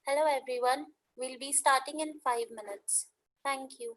Hello everyone, we'll be starting in 5 minutes. Thank you.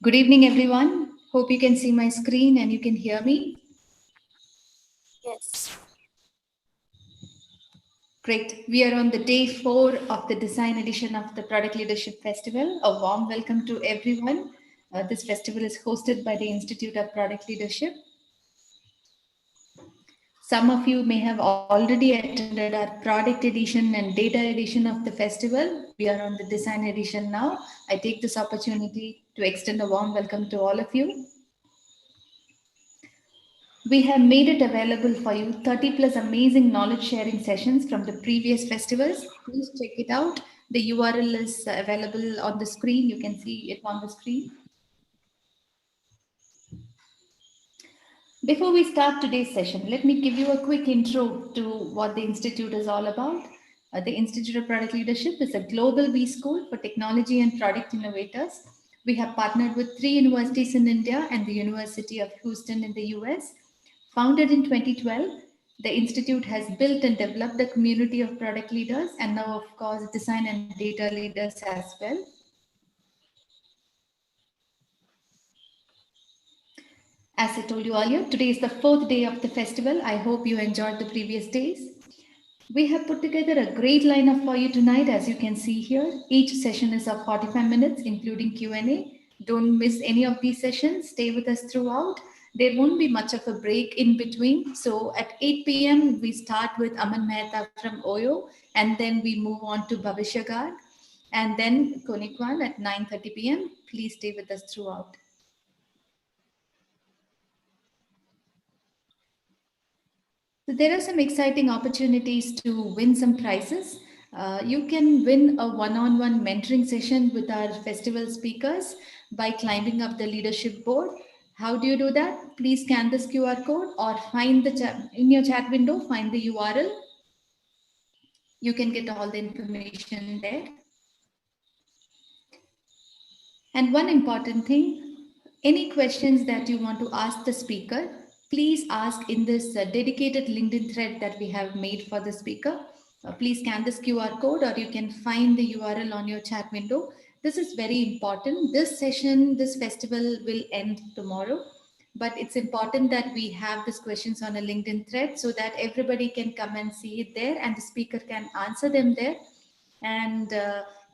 Good evening, everyone. Hope you can see my screen and you can hear me. Yes. Great. We are on the day 4 of the design edition of the Product Leadership Festival. A warm welcome to everyone. This festival is hosted by the Institute of Product Leadership. Some of you may have already attended our product edition and data edition of the festival. We are on the design edition now. I take this opportunity to extend a warm welcome to all of you. We have made it available for you 30 plus amazing knowledge sharing sessions from the previous festivals. Please check it out. The URL is available on the screen. You can see it on the screen. Before we start today's session, let me give you a quick intro to what the Institute is all about. The Institute of Product Leadership is a global B school for technology and product innovators. We have partnered with 3 universities in India and the University of Houston in the US. Founded in 2012, the Institute has built and developed a community of product leaders and now, of course, design and data leaders as well. As I told you earlier, today is the 4th day of the festival. I hope you enjoyed the previous days. We have put together a great lineup for you tonight, as you can see here. Each session is of 45 minutes, including Q&A. Don't miss any of these sessions. Stay with us throughout. There won't be much of a break in between. So at 8 p.m., we start with Aman Mehta from OYO, and then we move on to Bhavishya Garg, and then Konikwan at 9:30 p.m. Please stay with us throughout. So there are some exciting opportunities to win some prizes. You can win a one-on-one mentoring session with our festival speakers by climbing up the leadership board. How do you do that? Please scan this QR code or find the chat in your chat window, find the URL. You can get all the information there. And one important thing, any questions that you want to ask the speaker, please ask in this dedicated LinkedIn thread that we have made for the speaker. Please scan this QR code or you can find the URL on your chat window. This is very important. This session, this festival will end tomorrow, but it's important that we have these questions on a LinkedIn thread so that everybody can come and see it there and the speaker can answer them there. And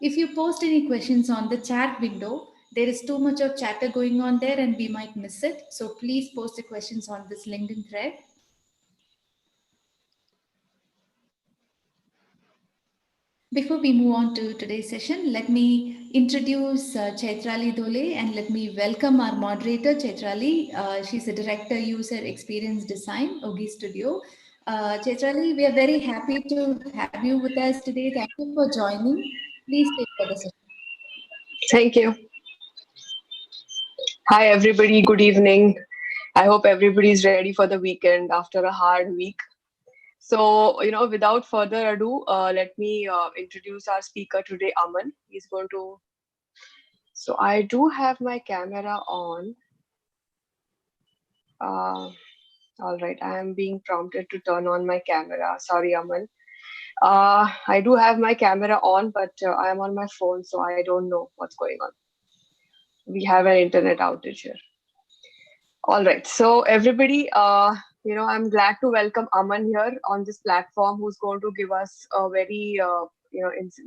if you post any questions on the chat window, there is too much of chatter going on there and we might miss it. So please post the questions on this LinkedIn thread. Before we move on to today's session, let me introduce Chaitrali Dole and let me welcome our moderator, Chaitrali. She's a Director User Experience Design, Ogi Studio. Chaitrali, we are very happy to have you with us today. Thank you for joining. Please take for the session. Thank you. Hi, everybody. Good evening. I hope everybody's ready for the weekend after a hard week. So, without further ado, let me introduce our speaker today, Aman. He's going to. So, I do have my camera on. All right. I am being prompted to turn on my camera. Sorry, Aman. I do have my camera on, but I am on my phone, so I don't know what's going on. We have an internet outage here. All right. So everybody, I'm glad to welcome Aman here on this platform, who's going to give us a very,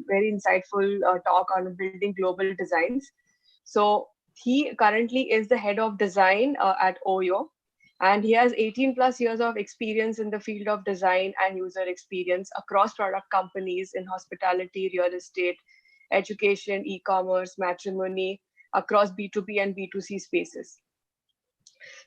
very insightful talk on building global designs. So he currently is the head of design at OYO, and he has 18 plus years of experience in the field of design and user experience across product companies in hospitality, real estate, education, e-commerce, matrimony, across B2B and B2C spaces.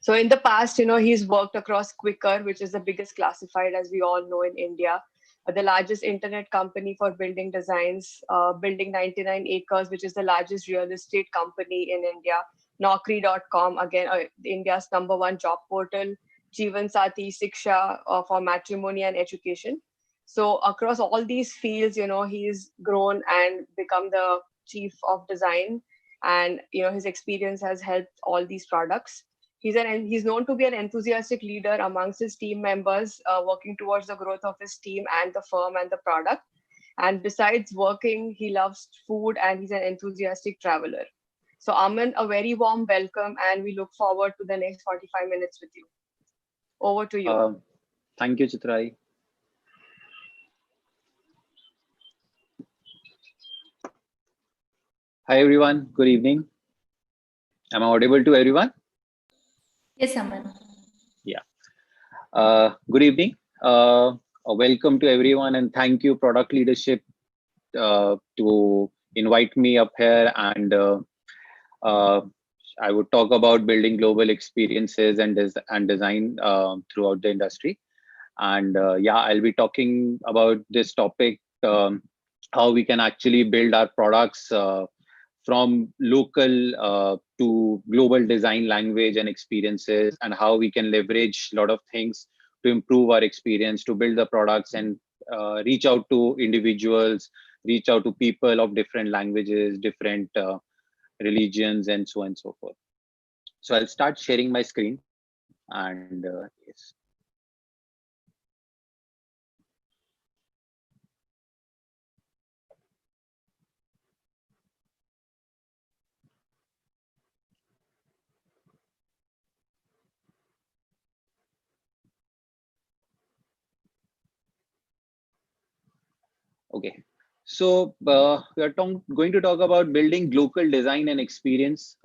So in the past, he's worked across Quikr, which is the biggest classified, as we all know, in India, the largest internet company for building designs, Building 99 Acres, which is the largest real estate company in India, Naukri.com, again, India's #1 job portal, Jeevan Sati, Siksha for matrimony and education. So across all these fields, he's grown and become the chief of design, and his experience has helped all these products. He's known to be an enthusiastic leader amongst his team members, working towards the growth of his team and the firm and the product. And besides working, he loves food and he's an enthusiastic traveler. So Aman, a very warm welcome, and we look forward to the next 45 minutes with you. Over to you. Thank you, Chitrai. Hi, everyone. Good evening. Am I audible to everyone? Yes, Aman. Yeah. Good evening. Welcome to everyone, and thank you, Product Leadership, to invite me up here. And I would talk about building global experiences and design throughout the industry. And I'll be talking about this topic, how we can actually build our products from local to global design language and experiences, and how we can leverage a lot of things to improve our experience, to build the products and reach out to individuals, reach out to people of different languages, different religions, and so on and so forth. So I'll start sharing my screen, and yes. Okay, so we are going to talk about building global design and experience.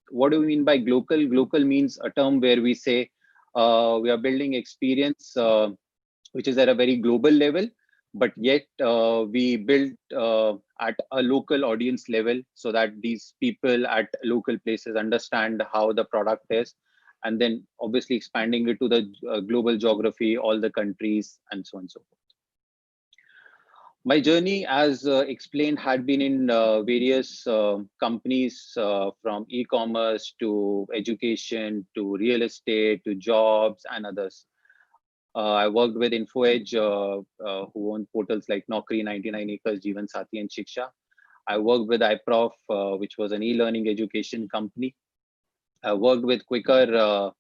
what do we mean by global? Global means a term where we say we are building experience which is at a very global level, but yet we build at a local audience level so that these people at local places understand how the product is, and then obviously expanding it to the global geography, all the countries, and so on and so forth. My journey, as explained, had been in various companies from e-commerce to education to real estate to jobs and others. I worked with InfoEdge, who owned portals like Naukri, 99 Acres, Jeevan Sathi, and Shiksha. I worked with iProf, which was an e-learning education company. I worked with Quikr.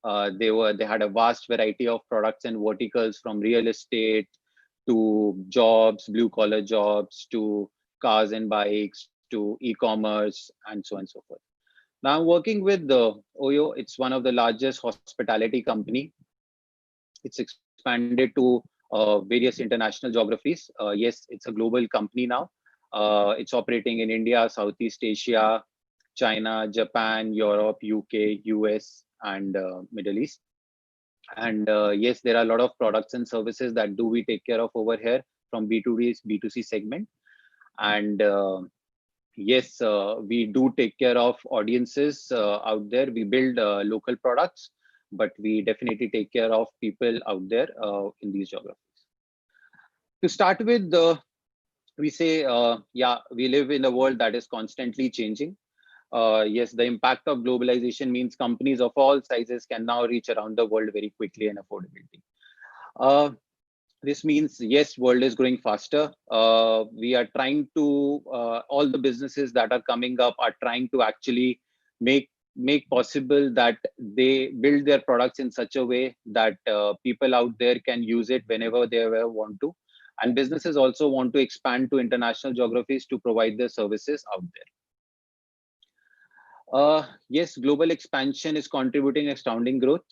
They had a vast variety of products and verticals, from real estate to jobs, blue collar jobs, to cars and bikes, to e-commerce, and so on and so forth. Now I'm working with Oyo. It's one of the largest hospitality company. It's expanded to various international geographies. Yes, it's a global company now. It's operating in India, Southeast Asia, China, Japan, Europe, UK, US, and Middle East. And yes, there are a lot of products and services that we take care of over here from B2B, B2C segment. And yes, we do take care of audiences out there. We build local products, but we definitely take care of people out there in these geographies. To start with, we say, yeah, we live in a world that is constantly changing. Yes, the impact of globalization means companies of all sizes can now reach around the world very quickly and affordability. This means, yes, world is growing faster. We are trying to, all the businesses that are coming up are trying to actually make possible that they build their products in such a way that people out there can use it whenever they want to. And businesses also want to expand to international geographies to provide their services out there. Yes, global expansion is contributing astounding growth.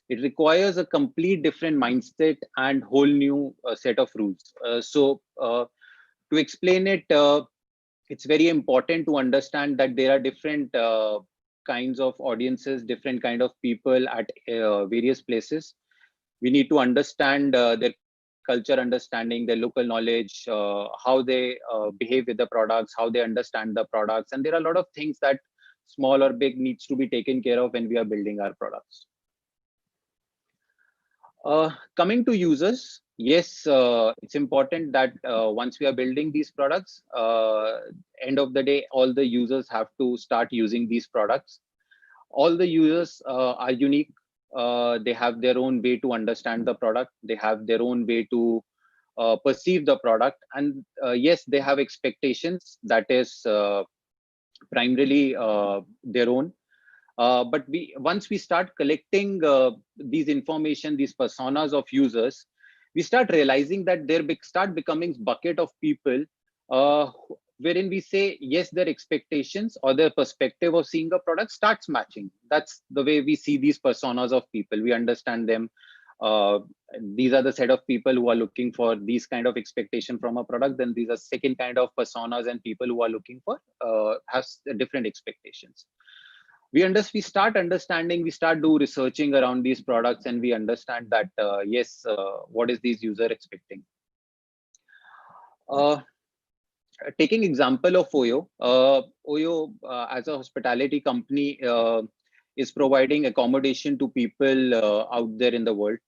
It requires a complete different mindset and whole new set of rules. So to explain it, it's very important to understand that there are different kinds of audiences, different kind of people at various places. We need to understand their culture understanding, their local knowledge, how they behave with the products, how they understand the products. And there are a lot of things that small or big needs to be taken care of when we are building our products. Coming to users, yes, it's important that once we are building these products, end of the day, all the users have to start using these products. All the users are unique. They have their own way to understand the product. They have their own way to perceive the product. And yes, they have expectations that is primarily their own. But once we start collecting these information, these personas of users, we start realizing that there start becoming bucket of people wherein we say, yes, their expectations or their perspective of seeing a product starts matching. That's the way we see these personas of people. We understand them. These are the set of people who are looking for these kind of expectation from a product. Then these are second kind of personas and people who are looking for has different expectations. We start understanding, we start do researching around these products, and we understand that yes, what is these user expecting. Taking example of Oyo, Oyo as a hospitality company is providing accommodation to people out there in the world.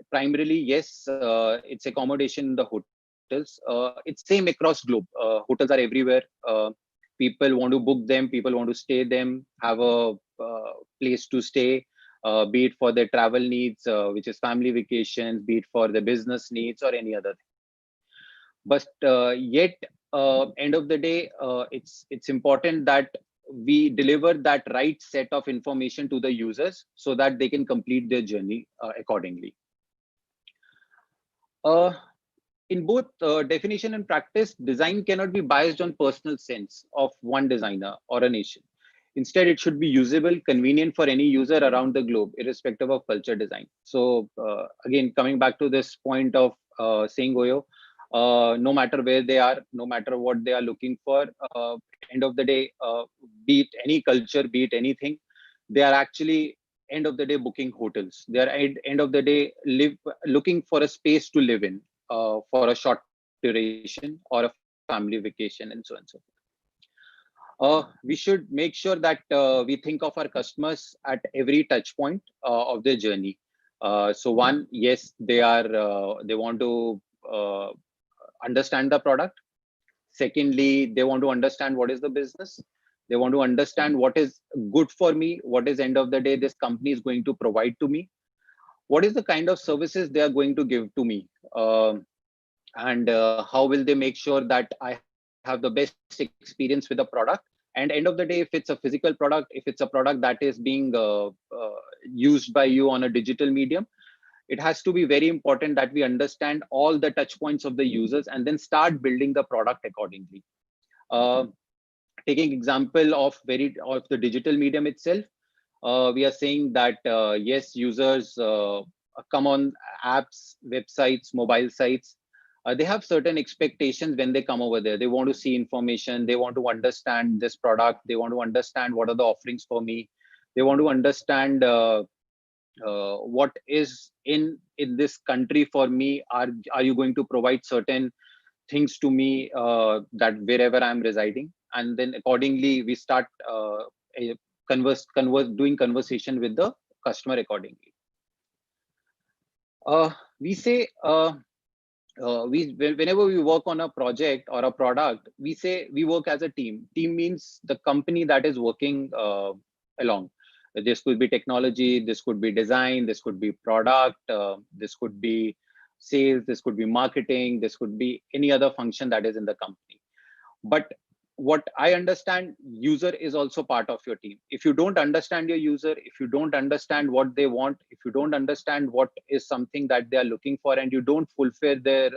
Primarily, yes, it's accommodation in the hotels. It's same across globe. Hotels are everywhere. People want to book them, people want to stay them, have a place to stay, be it for their travel needs, which is family vacations, be it for the business needs or any other thing. But yet, end of the day, it's important that we deliver that right set of information to the users so that they can complete their journey accordingly. In both definition and practice, design cannot be biased on personal sense of one designer or a nation. Instead, it should be usable, convenient for any user around the globe, irrespective of culture design. So again, coming back to this point of saying Oyo, no matter where they are, no matter what they are looking for. End of the day, be it any culture, be it anything, they are actually end of the day booking hotels. They are end of the day looking for a space to live in for a short duration or a family vacation and so on and so forth. We should make sure that we think of our customers at every touch point of their journey. So one, yes, they want to understand the product. Secondly, they want to understand what is the business. They want to understand what is good for me, what is end of the day this company is going to provide to me, what is the kind of services they are going to give to me, and how will they make sure that I have the best experience with the product. And end of the day, if it's a physical product, if it's a product that is being used by you on a digital medium, it has to be very important that we understand all the touch points of the users and then start building the product accordingly. Taking example of the digital medium itself, we are saying that yes, users come on apps, websites, mobile sites. They have certain expectations when they come over there. They want to see information. They want to understand this product. They want to understand what are the offerings for me. They want to understand what is in this country for me. Are you going to provide certain things to me that wherever I'm residing? And then accordingly, we start doing conversation with the customer accordingly. We say whenever we work on a project or a product, we say we work as a team. Team means the company that is working along. This could be technology, this could be design, this could be product, this could be sales, this could be marketing, this could be any other function that is in the company. But what I understand, user is also part of your team. If you don't understand your user, if you don't understand what they want, if you don't understand what is something that they are looking for, and you don't fulfill their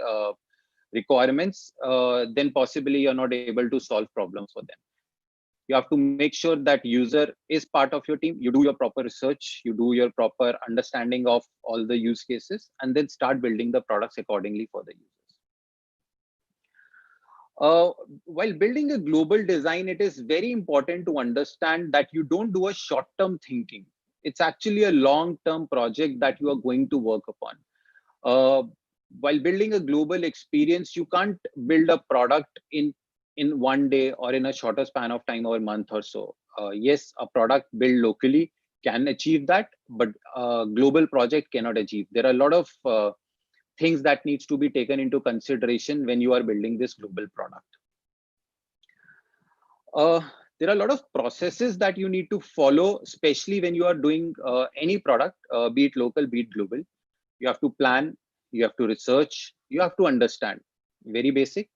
requirements, then possibly you're not able to solve problems for them. You have to make sure that user is part of your team. You do your proper research, you do your proper understanding of all the use cases, and then start building the products accordingly for the users. While building a global design, it is very important to understand that you don't do a short-term thinking. It's actually a long-term project that you are going to work upon. While building a global experience, you can't build a product in one day or in a shorter span of time or a month or so. Yes, a product built locally can achieve that, but a global project cannot achieve. There are a lot of things that needs to be taken into consideration when you are building this global product. There are a lot of processes that you need to follow, especially when you are doing any product, be it local, be it global. You have to plan, you have to research, you have to understand. Very basic.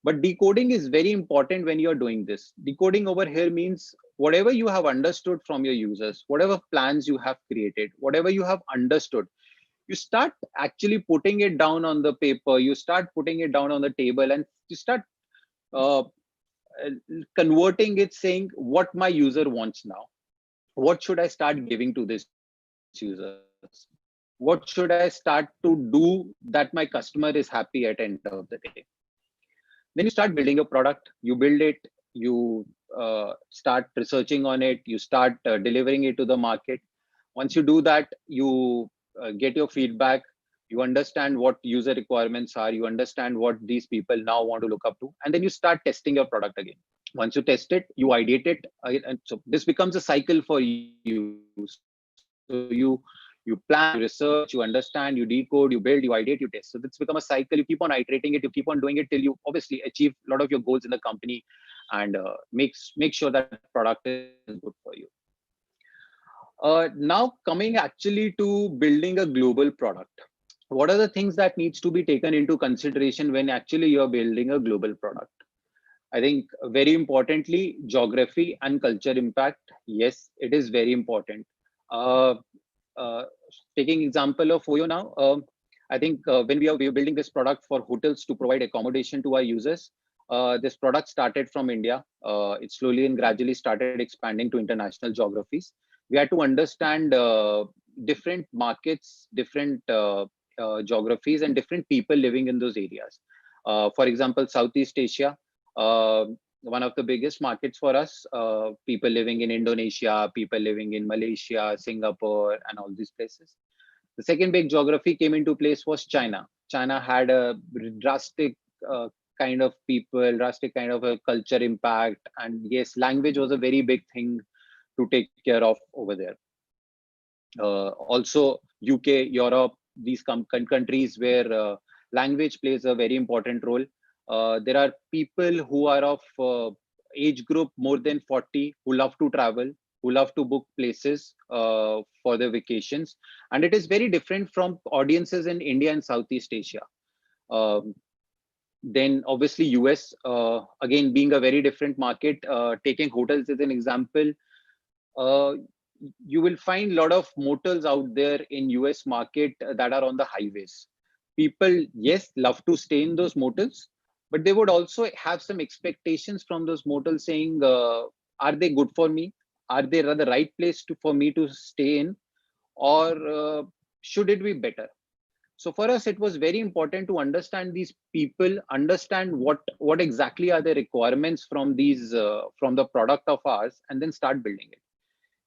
But decoding is very important when you're doing this. Decoding over here means whatever you have understood from your users, whatever plans you have created, whatever you have understood, you start actually putting it down on the paper, you start putting it down on the table, and you start converting it, saying what my user wants now. What should I start giving to this user? What should I start to do that my customer is happy at the end of the day? Then you start building a product, you build it, you start researching on it, you start delivering it to the market. Once you do that, you get your feedback, you understand what user requirements are, you understand what these people now want to look up to, and then you start testing your product again. Once you test it, you ideate it, and so this becomes a cycle for you. So you plan, you research, you understand, you decode, you build, you ideate, you test. So it's become a cycle. You keep on iterating it, you keep on doing it till you obviously achieve a lot of your goals in the company, and make sure that product is good for you. Now coming actually to building a global product. What are the things that needs to be taken into consideration when actually you're building a global product? I think very importantly, geography and culture impact. Yes, it is very important. Taking example of Oyo now, I think when we are building this product for hotels to provide accommodation to our users, this product started from India. It slowly and gradually started expanding to international geographies. We had to understand different markets, different geographies, and different people living in those areas. For example, Southeast Asia, one of the biggest markets for us, people living in Indonesia, people living in Malaysia, Singapore, and all these places. The second big geography came into place was China. China had a drastic kind of people, drastic kind of a culture impact. And yes, language was a very big thing to take care of over there. Also, UK, Europe, these countries where language plays a very important role. There are people who are of age group more than 40 who love to travel, who love to book places for their vacations. And it is very different from audiences in India and Southeast Asia. Then obviously US, again, being a very different market, taking hotels as an example, you will find a lot of motels out there in US market that are on the highways. People, yes, love to stay in those motels, but they would also have some expectations from those motels saying, are they good for me? Are they the right place for me to stay in? Or should it be better? So for us, it was very important to understand these people, understand what exactly are the requirements from these from the product of ours, and then start building it.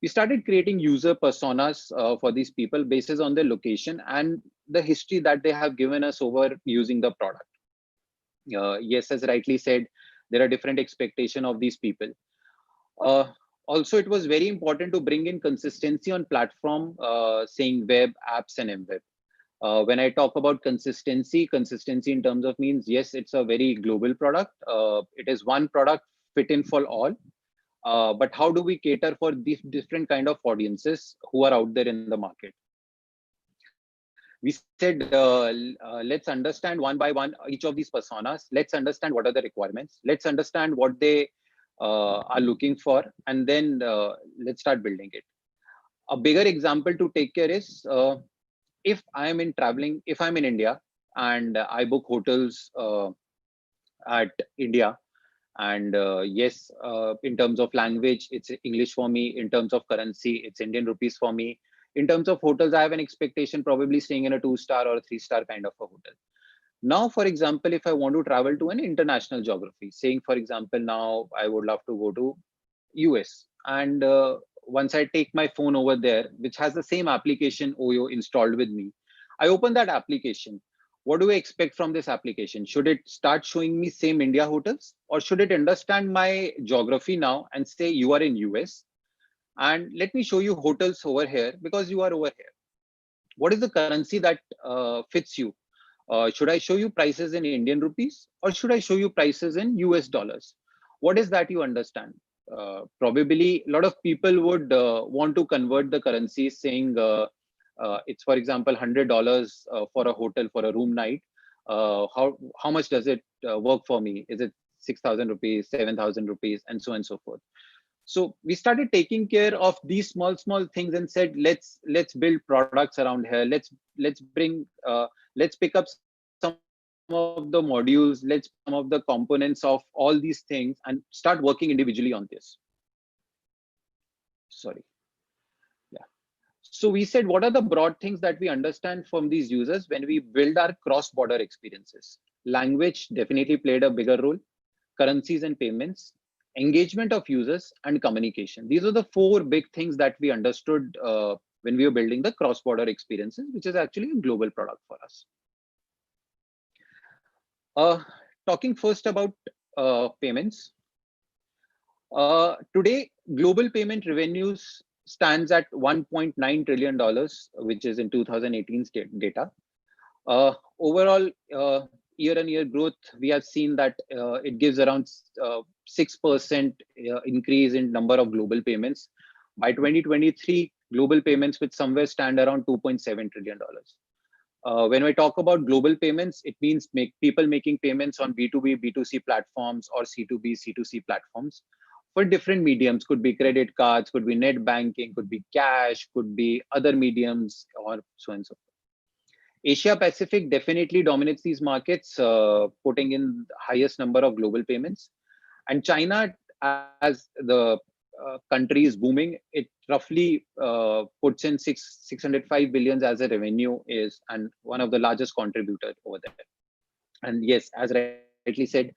We started creating user personas for these people based on their location and the history that they have given us over using the product. Yes, as rightly said, there are different expectations of these people. Also, it was very important to bring in consistency on platform, saying web, apps, and mWeb. When I talk about consistency in terms of means, yes, it's a very global product. It is one product fit in for all. But how do we cater for these different kind of audiences who are out there in the market? We said, let's understand one by one each of these personas. Let's understand what are the requirements. Let's understand what they are looking for, and then let's start building it. A bigger example to take care is if I'm in India and I book hotels at India. And yes, in terms of language, it's English for me. In terms of currency, it's Indian rupees for me. In terms of hotels, I have an expectation probably staying in a 2-star or a 3-star kind of a hotel. Now, for example, if I want to travel to an international geography, saying, for example, now I would love to go to US. And once I take my phone over there, which has the same application OYO installed with me, I open that application. What do I expect from this application? Should it start showing me same India hotels, or should it understand my geography now and say you are in US and let me show you hotels over here because you are over here? What is the currency that fits you? Should I show you prices in Indian rupees, or should I show you prices in US dollars? What is that you understand? Probably a lot of people would want to convert the currency, saying it's, for example, $100 for a hotel for a room night. How much does it work for me? Is it 6,000 rupees, 7,000 rupees, and so on and so forth? So we started taking care of these small things and said, let's build products around here. Let's pick up some of the modules, some of the components of all these things and start working individually on this. Sorry. Yeah. So we said, what are the broad things that we understand from these users when we build our cross-border experiences? Language definitely played a bigger role, currencies and payments, engagement of users, and communication. These are the 4 big things that we understood when we were building the cross-border experiences, which is actually a global product for us. Talking first about payments. Today, global payment revenues stands at $1.9 trillion, which is in 2018's data. Overall, year-on-year growth, we have seen that it gives around 6% increase in number of global payments. By 2023, global payments would somewhere stand around $2.7 trillion. When we talk about global payments, it means people making payments on B2B, B2C platforms or C2B, C2C platforms for different mediums. Could be credit cards, could be net banking, could be cash, could be other mediums, or so and so forth. Asia Pacific definitely dominates these markets, putting in the highest number of global payments. And China, as the country is booming, it roughly puts in 605 billion as a revenue and one of the largest contributors over there. And yes, as rightly said,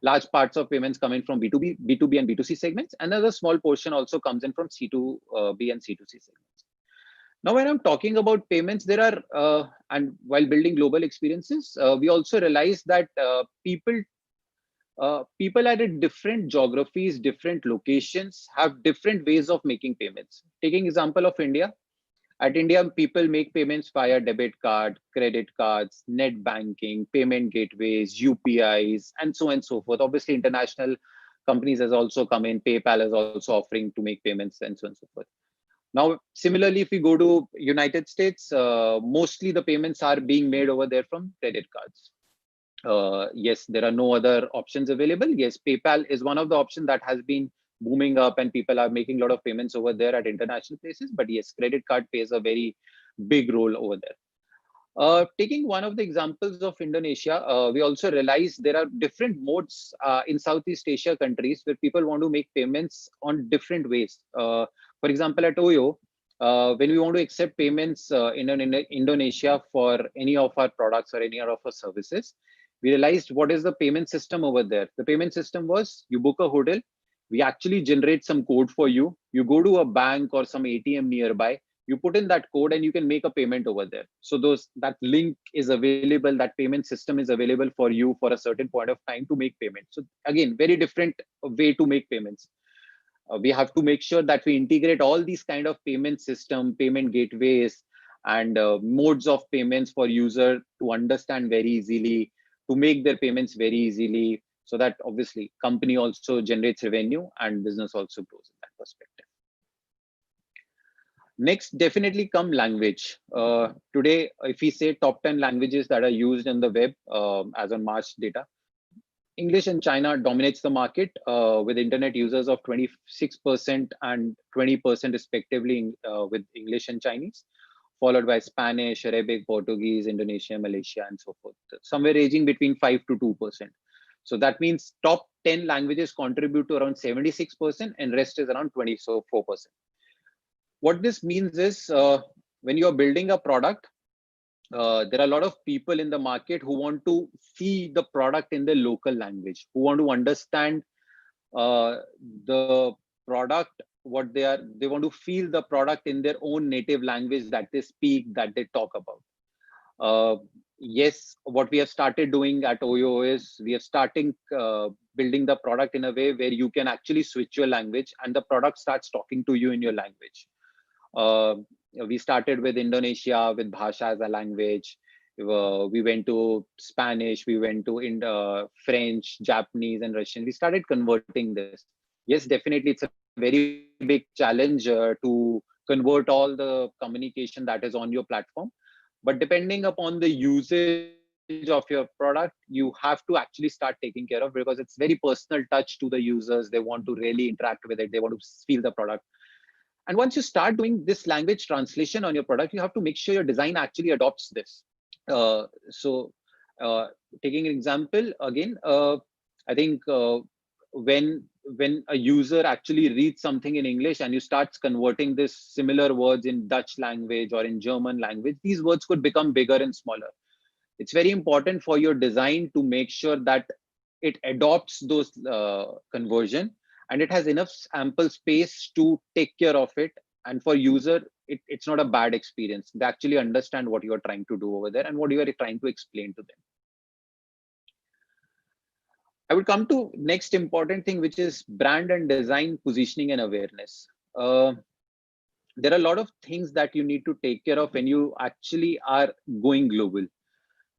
large parts of payments coming from B2B and B2C segments, and another small portion also comes in from C2B and C2C segments. Now, when I'm talking about payments, there are, and while building global experiences, we also realize that people are at different geographies, different locations, have different ways of making payments. Taking example of India, at India, people make payments via debit card, credit cards, net banking, payment gateways, UPIs, and so on and so forth. Obviously, international companies has also come in. PayPal is also offering to make payments and so on and so forth. Now, similarly, if we go to United States, mostly the payments are being made over there from credit cards. Yes, there are no other options available. Yes, PayPal is one of the options that has been booming up and people are making a lot of payments over there at international places. But yes, credit card plays a very big role over there. Taking one of the examples of Indonesia, we also realize there are different modes in Southeast Asia countries where people want to make payments on different ways. For example, at Oyo, when we want to accept payments in Indonesia for any of our products or any of our services, we realized what is the payment system over there. The payment system was you book a hotel, we actually generate some code for you. You go to a bank or some ATM nearby, you put in that code and you can make a payment over there. So that link is available, that payment system is available for you for a certain point of time to make payments. So again, very different way to make payments. We have to make sure that we integrate all these kind of payment system, payment gateways, and modes of payments for user to understand very easily, to make their payments very easily, so that obviously company also generates revenue and business also grows in that perspective. Next, definitely come language. Today, if we say top 10 languages that are used in the web as on March data, English in China dominates the market with internet users of 26% and 20% respectively with English and Chinese, followed by Spanish, Arabic, Portuguese, Indonesia, Malaysia, and so forth, somewhere ranging between 5 to 2%. So that means top 10 languages contribute to around 76% and rest is around 24%. What this means is when you're building a product, there are a lot of people in the market who want to see the product in the local language, who want to understand the product, what they want to feel the product in their own native language that they speak, that they talk about. Yes, what we have started doing at Oyo is we are starting building the product in a way where you can actually switch your language and the product starts talking to you in your language. We started with Indonesia with Bhasha as a language. We went to Spanish, we went to French, Japanese, and Russian. We started converting this. Yes, definitely, it's a very big challenge to convert all the communication that is on your platform. But depending upon the usage of your product, you have to actually start taking care of, because it's very personal touch to the users. They want to really interact with it. They want to feel the product. And once you start doing this language translation on your product, you have to make sure your design actually adopts this. Taking an example again, I think when a user actually reads something in English and you start converting this similar words in Dutch language or in German language, these words could become bigger and smaller. It's very important for your design to make sure that it adopts those conversion and it has enough ample space to take care of it. And for user, it's not a bad experience. They actually understand what you are trying to do over there and what you are trying to explain to them. I would come to next important thing, which is brand and design positioning and awareness. There are a lot of things that you need to take care of when you actually are going global.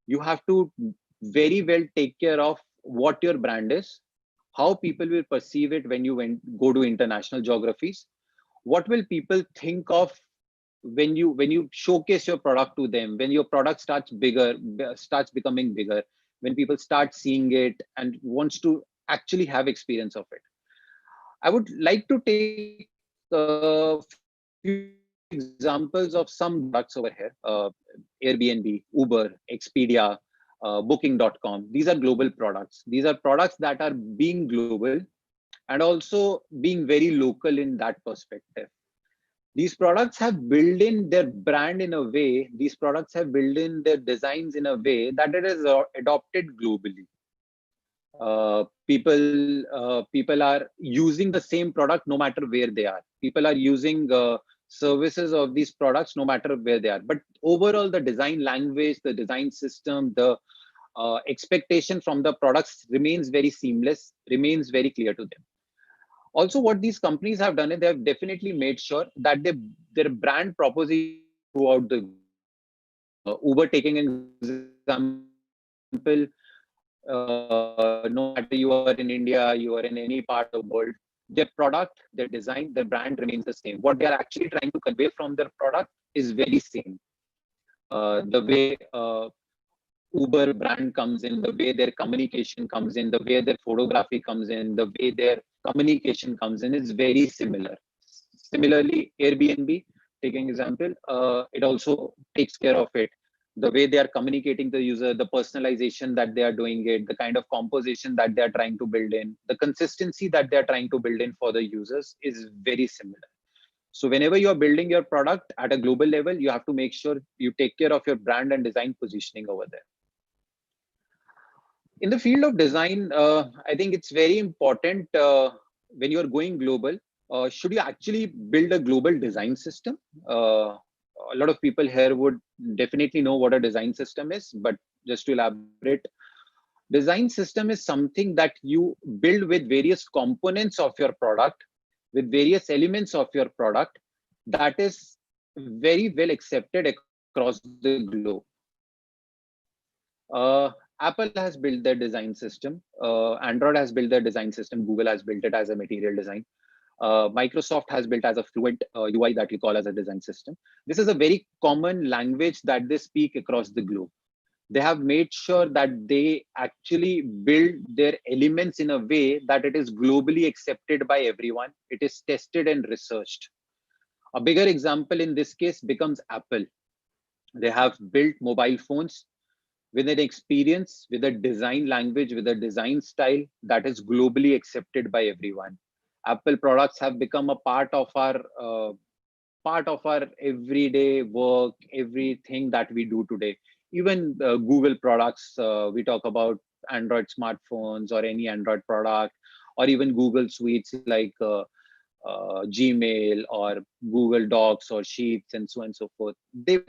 You have to very well take care of what your brand is, how people will perceive it when you go to international geographies. What will people think of when you showcase your product to them, when your product starts becoming bigger, when people start seeing it and wants to actually have experience of it. I would like to take a few examples of some products over here. Airbnb, Uber, Expedia, Booking.com. These are global products. These are products that are being global and also being very local in that perspective. These products have built in their brand in a way, these products have built in their designs in a way that it is adopted globally. People are using the same product no matter where they are. People are using services of these products no matter where they are. But overall, the design language, the design system, the expectation from the products remains very seamless, remains very clear to them. Also, what these companies have done is they have definitely made sure that their brand proposition throughout the Uber, taking an example, no matter you are in India, you are in any part of the world, their product, their design, their brand remains the same. What they are actually trying to convey from their product is very same. The way Uber brand comes in, the way their communication comes in, the way their photography comes in, the way their communication comes in is very similar. Similarly, Airbnb, taking example, it also takes care of it. The way they are communicating the user, the personalization that they are doing it, the kind of composition that they are trying to build in, the consistency that they are trying to build in for the users is very similar. So whenever you are building your product at a global level, you have to make sure you take care of your brand and design positioning over there. In the field of design, I think it's very important when you're going global, should you actually build a global design system? A lot of people here would definitely know what a design system is, but just to elaborate, design system is something that you build with various components of your product, with various elements of your product that is very well accepted across the globe. Apple has built their design system. Android has built their design system. Google has built it as a material design. Microsoft has built as a fluent UI that we call as a design system. This is a very common language that they speak across the globe. They have made sure that they actually build their elements in a way that it is globally accepted by everyone. It is tested and researched. A bigger example in this case becomes Apple. They have built mobile phones with an experience, with a design language, with a design style that is globally accepted by everyone. Apple products have become a part of our everyday work, everything that we do today. Even Google products, we talk about Android smartphones or any Android product, or even Google suites like Gmail or Google Docs or Sheets and so on and so forth. They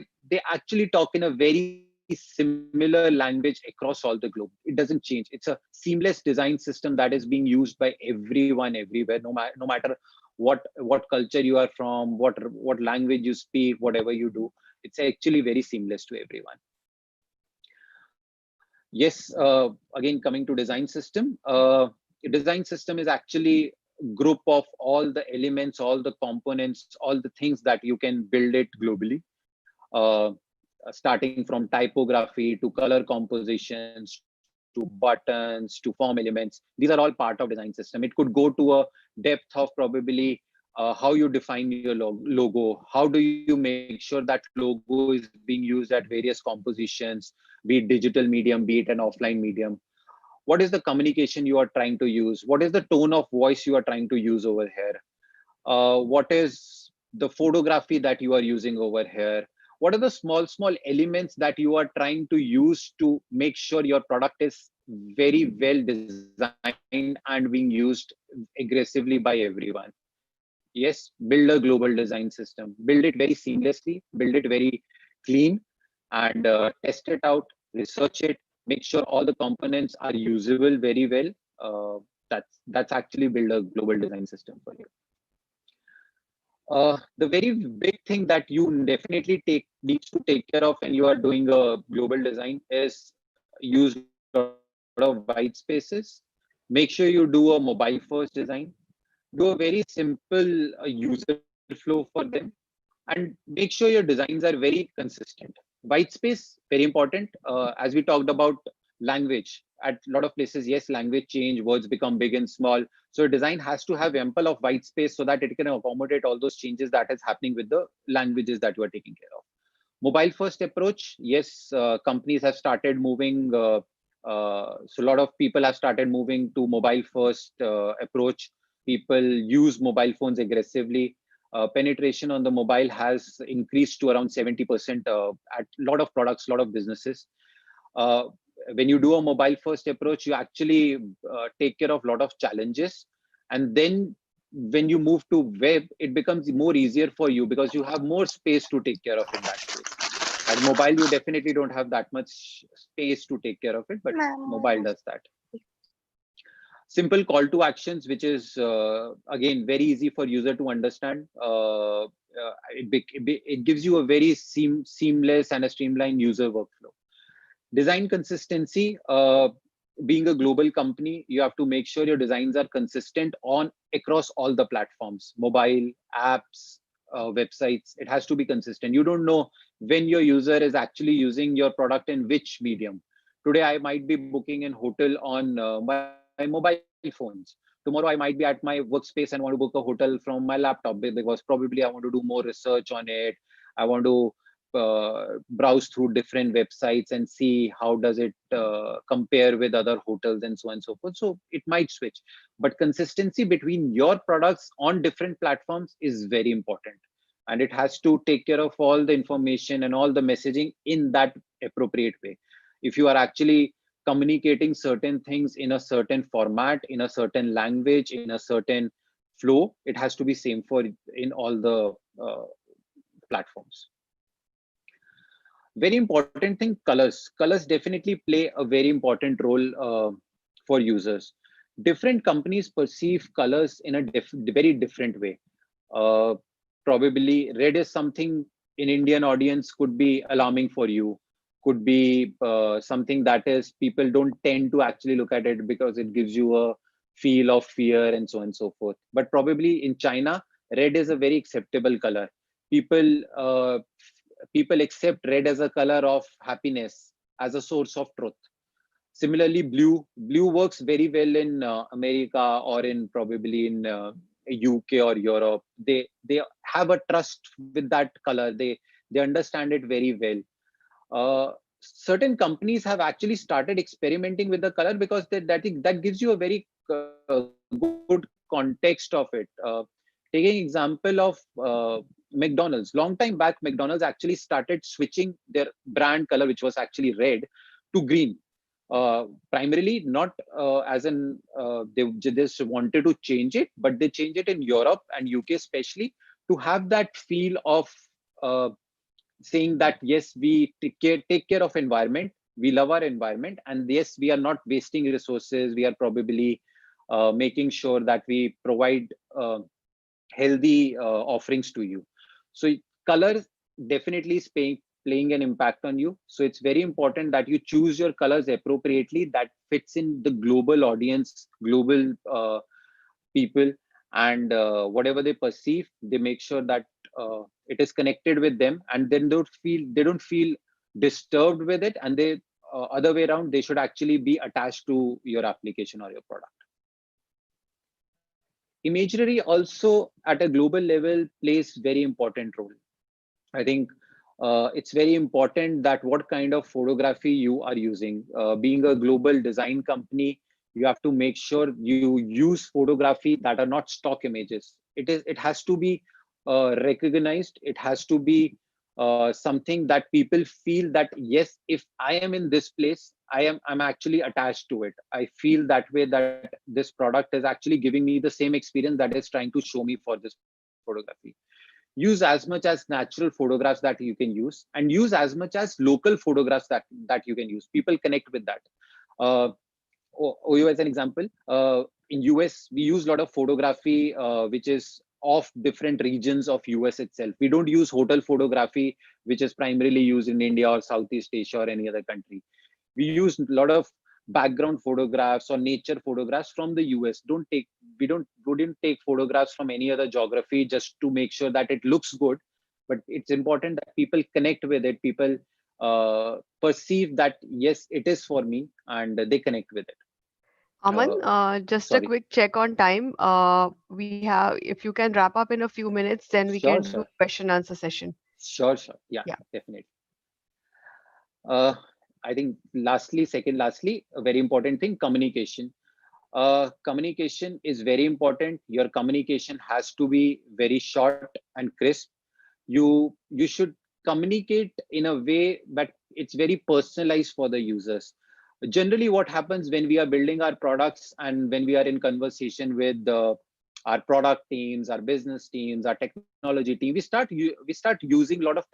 actually talk in a very similar language across all the globe. It doesn't change. It's a seamless design system that is being used by everyone everywhere, no matter what culture you are from, what language you speak, whatever you do. It's actually very seamless to everyone. Yes, again, coming to design system. Design system is actually group of all the elements, all the components, all the things that you can build it globally. Starting from typography to color compositions to buttons to form elements. These are all part of design system. It could go to a depth of probably how you define your logo. How do you make sure that logo is being used at various compositions, be it digital medium, be it an offline medium. What is the communication you are trying to use? What is the tone of voice you are trying to use over here? What is the photography that you are using over here? What are the small elements that you are trying to use to make sure your product is very well designed and being used aggressively by everyone? Yes, build a global design system, build it very seamlessly, build it very clean, and test it out, research it, make sure all the components are usable very well. That's actually build a global design system for you. The very big thing that you definitely needs to take care of when you are doing a global design is use a lot of white spaces. Make sure you do a mobile first design. Do a very simple user flow for them, and make sure your designs are very consistent. White space, very important. As we talked about language, at a lot of places, yes, language change, words become big and small. So design has to have ample of white space so that it can accommodate all those changes that is happening with the languages that you are taking care of. Mobile first approach, yes, companies have started moving. So a lot of people have started moving to mobile first approach. People use mobile phones aggressively. penetration on the mobile has increased to around 70% at a lot of products, a lot of businesses. When you do a mobile first approach, you actually take care of a lot of challenges. And then when you move to web, it becomes more easier for you because you have more space to take care of in that case. At mobile, you definitely don't have that much space to take care of it, but mobile does that. Simple call to actions, which is again very easy for user to understand. It gives you a very seamless and a streamlined user workflow. Design consistency. Being a global company, you have to make sure your designs are consistent across all the platforms, mobile, apps, websites. It has to be consistent. You don't know when your user is actually using your product in which medium. Today, I might be booking an hotel on my mobile phones. Tomorrow, I might be at my workspace and want to book a hotel from my laptop because probably I want to do more research on it. I want to browse through different websites and see how does it compare with other hotels and so on and so forth. So it might switch, but consistency between your products on different platforms is very important, and it has to take care of all the information and all the messaging in that appropriate way. If you are actually communicating certain things in a certain format, in a certain language, in a certain flow, it has to be same for in all the platforms. Very important thing, colors. Colors definitely play a very important role for users. Different companies perceive colors in a very different way. Probably red is something in Indian audience could be alarming for you, could be something that is people don't tend to actually look at it because it gives you a feel of fear and so on and so forth. But probably in China, red is a very acceptable color. People accept red as a color of happiness, as a source of truth. Similarly, blue works very well in America or in probably in UK or Europe. They have a trust with that color. They understand it very well. Certain companies have actually started experimenting with the color because that gives you a very good context of it. Taking example of McDonald's, long time back, McDonald's actually started switching their brand color, which was actually red, to green. Primarily not as in they just wanted to change it, but they changed it in Europe and UK especially to have that feel of saying that yes, we take care of environment, we love our environment, and yes, we are not wasting resources. We are probably making sure that we provide healthy offerings to you. So color definitely is playing an impact on you. So it's very important that you choose your colors appropriately that fits in the global audience, global people, and whatever they perceive, they make sure that it is connected with them, and then they don't feel disturbed with it, and they other way around, they should actually be attached to your application or your product. Imagery also at a global level plays very important role. I think it's very important that what kind of photography you are using. Being a global design company, you have to make sure you use photography that are not stock images. It has to be recognized. It has to be something that people feel that yes, if I am in this place, I'm actually attached to it. I feel that way, that this product is actually giving me the same experience that is trying to show me for this photography. Use as much as natural photographs that you can use, and use as much as local photographs that you can use. People connect with that. OU as an example, in US, we use a lot of photography which is of different regions of US itself. We don't use hotel photography, which is primarily used in India or Southeast Asia or any other country. We use a lot of background photographs or nature photographs from the US. We wouldn't take photographs from any other geography just to make sure that it looks good, but it's important that people connect with it. People perceive that yes, it is for me, and they connect with it. Aman, just a quick check on time. We have, if you can wrap up in a few minutes, then we can do question answer session. Sure. Yeah. Definitely. I think lastly, a very important thing, communication. Communication is very important. Your communication has to be very short and crisp. You should communicate in a way that it's very personalized for the users. Generally, what happens when we are building our products and when we are in conversation with our product teams, our business teams, our technology team, we start using a lot of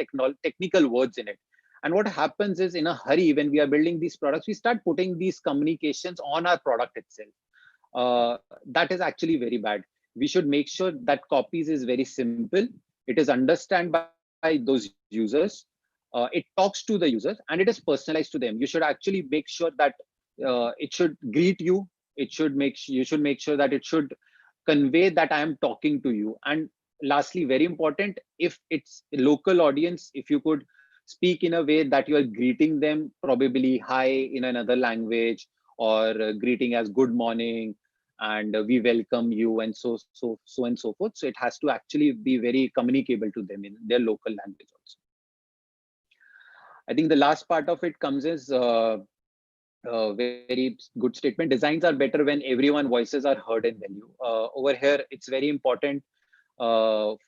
technical words in it. And what happens is, in a hurry, when we are building these products, we start putting these communications on our product itself. That is actually very bad. We should make sure that copies is very simple. It is understood by those users. It talks to the users and it is personalized to them. You should actually make sure that it should greet you. You should make sure that it should convey that I am talking to you. And lastly, very important, if it's a local audience, if you could speak in a way that you are greeting them, probably hi in another language, or greeting as good morning, and we welcome you, and so and so forth. So it has to actually be very communicable to them in their local language also. I think the last part of it comes as very good statement. Designs are better when everyone's voices are heard and value. Over here, it's very important. All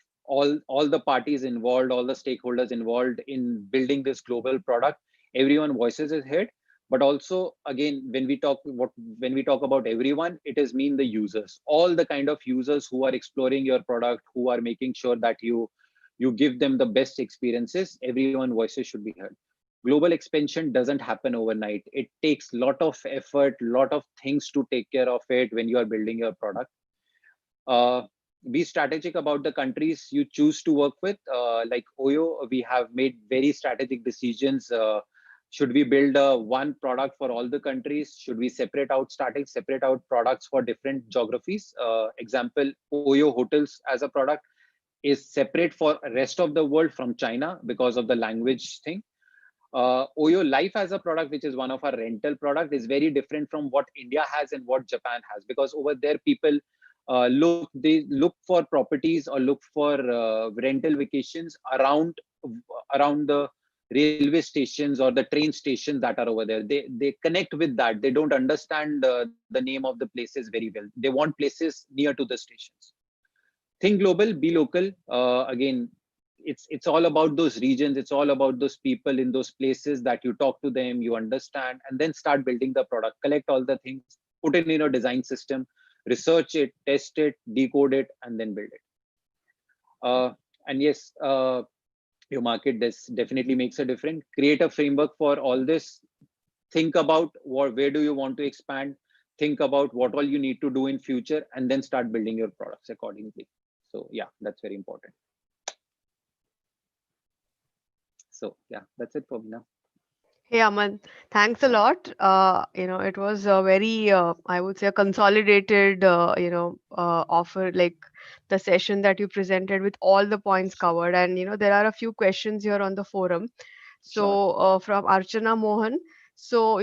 the parties involved, all the stakeholders involved in building this global product, everyone's voices is heard. But also, again, when we talk about everyone, it is mean the users, all the kind of users who are exploring your product, who are making sure that you give them the best experiences. Everyone's voices should be heard. Global expansion doesn't happen overnight. It takes a lot of effort, lot of things to take care of it when you are building your product. Be strategic about the countries you choose to work with. Like Oyo, we have made very strategic decisions. Should we build one product for all the countries? Should we separate out products for different geographies? Example, Oyo Hotels as a product is separate for rest of the world from China because of the language thing. Oyo Life as a product, which is one of our rental product, is very different from what India has and what Japan has, because over there people look for properties or look for rental vacations around the railway stations or the train stations that are over there. They connect with that. They don't understand the name of the places very well. They want places near to the stations. Think global, be local. Again, it's all about those regions. It's all about those people in those places that you talk to them, you understand, and then start building the product. Collect all the things, put it in a design system, research it, test it, decode it, and then build it. And yes, your market definitely makes a difference. Create a framework for all this. Think about where do you want to expand. Think about what all you need to do in future, and then start building your products accordingly. So yeah, that's very important. So yeah, that's it for me now. Hey Aman, thanks a lot. It was a very, I would say, a consolidated, offer, like the session that you presented with all the points covered. And, there are a few questions here on the forum. So from Archana Mohan. So,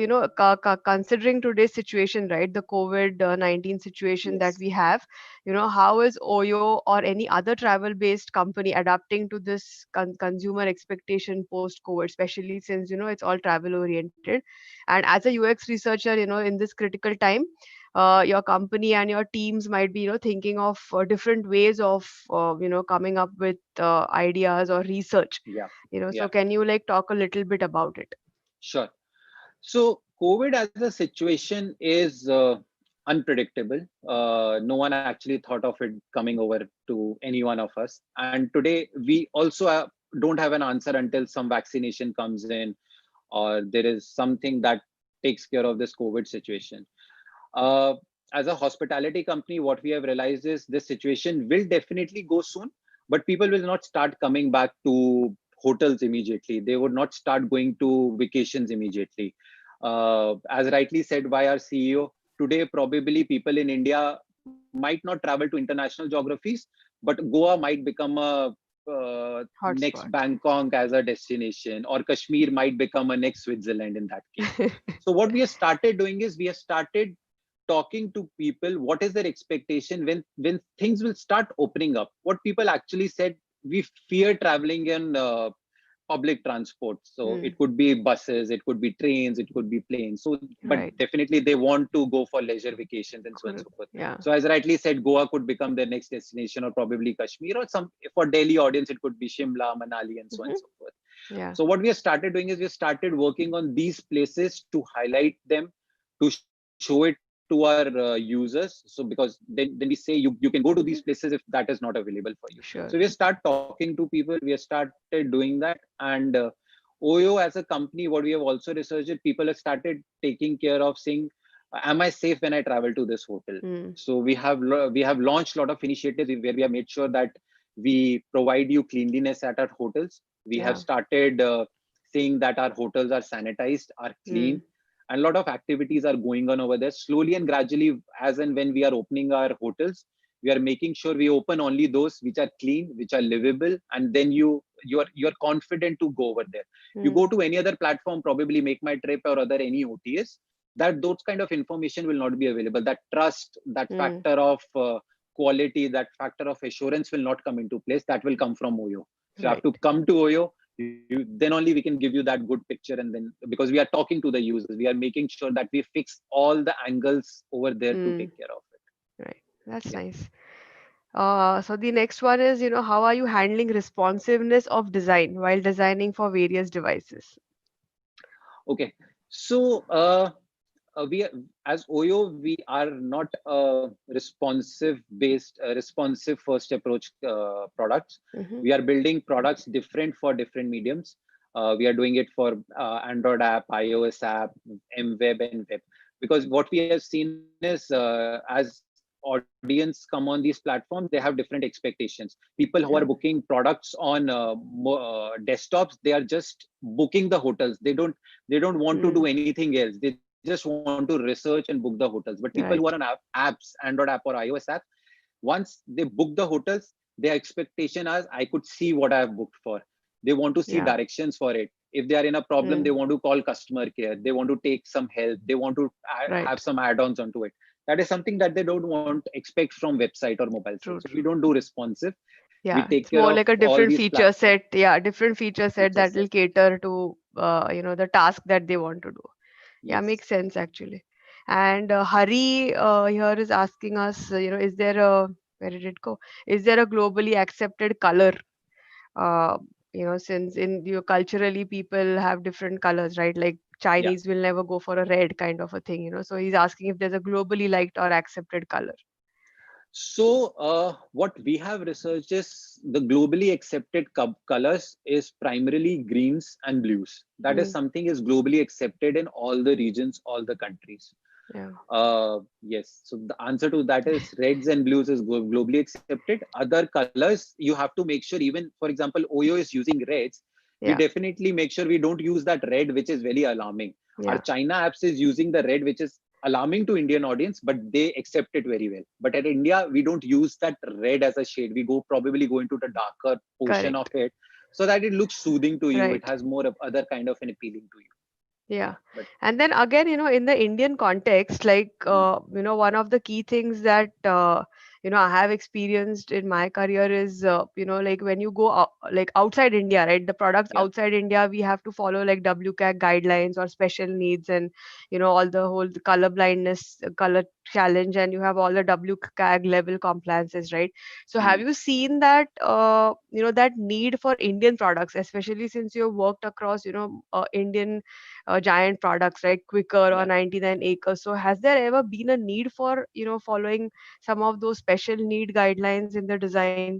considering today's situation, right, the COVID-19 situation that Yes. we have, how is Oyo or any other travel-based company adapting to this consumer expectation post-COVID, especially since, it's all travel-oriented. And as a UX researcher, in this critical time, your company and your teams might be, thinking of different ways of, coming up with ideas or research. Yeah. So can you like talk a little bit about it? Sure. So COVID as a situation is unpredictable. No one actually thought of it coming over to any one of us. And today we also don't have an answer until some vaccination comes in, or there is something that takes care of this COVID situation. As a hospitality company, what we have realized is this situation will definitely go soon, but people will not start coming back to hotels immediately. They would not start going to vacations immediately. As rightly said by our CEO, today probably people in India might not travel to international geographies, but Goa might become a next Bangkok as a destination, or Kashmir might become a next Switzerland in that case. So what we have started doing is we have started talking to people what is their expectation when things will start opening up. What people actually said, we fear traveling in public transport. So Hmm. it could be buses, it could be trains, it could be planes. So, but Right. definitely they want to go for leisure vacations and so on and so forth. Yeah. So as rightly said, Goa could become their next destination, or probably Kashmir, or some for Delhi audience, it could be Shimla, Manali, and so on and so forth. Yeah. So what we have started doing is we started working on these places to highlight them, to show it to our users. So because then we say you can go to these places if that is not available for you. Sure. So we have started talking to people. We have started doing that, and OYO as a company, what we have also researched, people have started taking care of saying, am I safe when I travel to this hotel? Hmm. So we have launched a lot of initiatives where we have made sure that we provide you cleanliness at our hotels. We have Yeah. started saying that our hotels are sanitized, are clean, and a lot of activities are going on over there. Slowly and gradually, as and when we are opening our hotels, we are making sure we open only those which are clean, which are livable, and then you're confident to go over there. You Hmm. go to any other platform, probably Make My Trip or other any OTAs, that those kind of information will not be available. That trust, that Hmm. factor of quality, that factor of assurance will not come into place. That will come from OYO. So you have Right. to come to OYO. Then only we can give you that good picture. And then because we are talking to the users, we are making sure that we fix all the angles over there to Hmm. take care of it. Right. That's Yeah. nice. So the next one is, how are you handling responsiveness of design while designing for various devices? Okay. So we are, as OYO, we are not a responsive first approach products. Mm-hmm. We are building products different for different mediums. We are doing it for Android app, iOS app, mWeb, and web. Because what we have seen is as audience come on these platforms, they have different expectations. People who are Yeah. booking products on desktops, they are just booking the hotels. They don't want to Hmm. do anything else. They just want to research and book the hotels. But people who are on Right. apps, Android app or iOS app, once they book the hotels, their expectation is I could see what I have booked for. They want to see Yeah. directions for it. If they are in a problem, they Hmm. want to call customer care. They want to take some help. They want to Right. have some add-ons onto it. That is something that they don't want expect from website or mobile site. True, So we true. don't do responsive. We Yeah. take It's care more of like a all different these feature platforms. set. Yeah, different feature set Feature that set. will cater to, the task that they want to do. Yeah, Yes. makes sense actually. And Hari here is asking us, is there where did it go? Is there a globally accepted color? Uh, since in culturally people have different colors, right? Like Yeah. Chinese will never go for a red kind of a thing, So he's asking if there's a globally liked or accepted color. So what we have researched is the globally accepted colors is primarily greens and blues. That is Mm, something is globally accepted in all the regions, all the countries. yeah. Yes. So the answer to that is reds and blues is globally accepted. Other colors, you have to make sure, even for example, OYO is using reds. We Yeah. definitely make sure we don't use that red, which is very alarming. Our Yeah. China apps is using the red, which is alarming to Indian audience, but they accept it very well. But at India, we don't use that red as a shade. We probably go into the darker portion of Correct. it so that it looks soothing to you. It Right. has more of other kind of an appealing to you. Yeah. Yeah. But And then again, in the Indian context, like, one of the key things that, I have experienced in my career is, like when you go out, like outside India, right? The products yeah. outside India, we have to follow like WCAG guidelines or special needs and, all the whole color blindness, color challenge, and you have all the WCAG level compliances, right? So have Mm. you seen that, that need for Indian products, especially since you've worked across, Indian giant products like Quicker or Yeah. 99 Acres. So has there ever been a need for, following some of those special need guidelines in the design?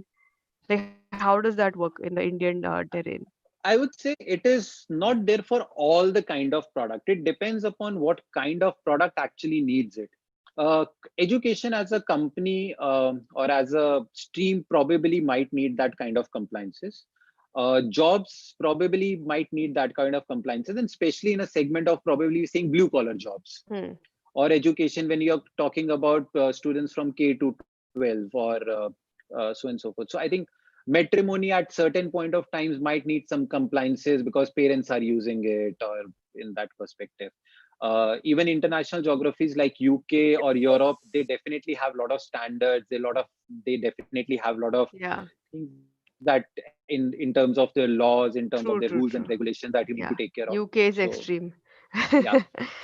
Like how does that work in the Indian terrain? I would say it is not there for all the kind of product. It depends upon what kind of product actually needs it. Education as a company or as a stream probably might need that kind of compliances. Jobs probably might need that kind of compliances, and especially in a segment of probably saying blue collar jobs Hmm. or education when you're talking about students from K to 12 or so and so forth. So I think matrimony at certain point of times might need some compliances because parents are using it or in that perspective. Even international geographies like UK or Europe, they definitely have a lot of standards. They definitely have a lot of Yeah. things that in terms of the laws, in terms of True, the true, rules and true. regulations that you need Yeah. to take care of. UK is So extreme. yeah,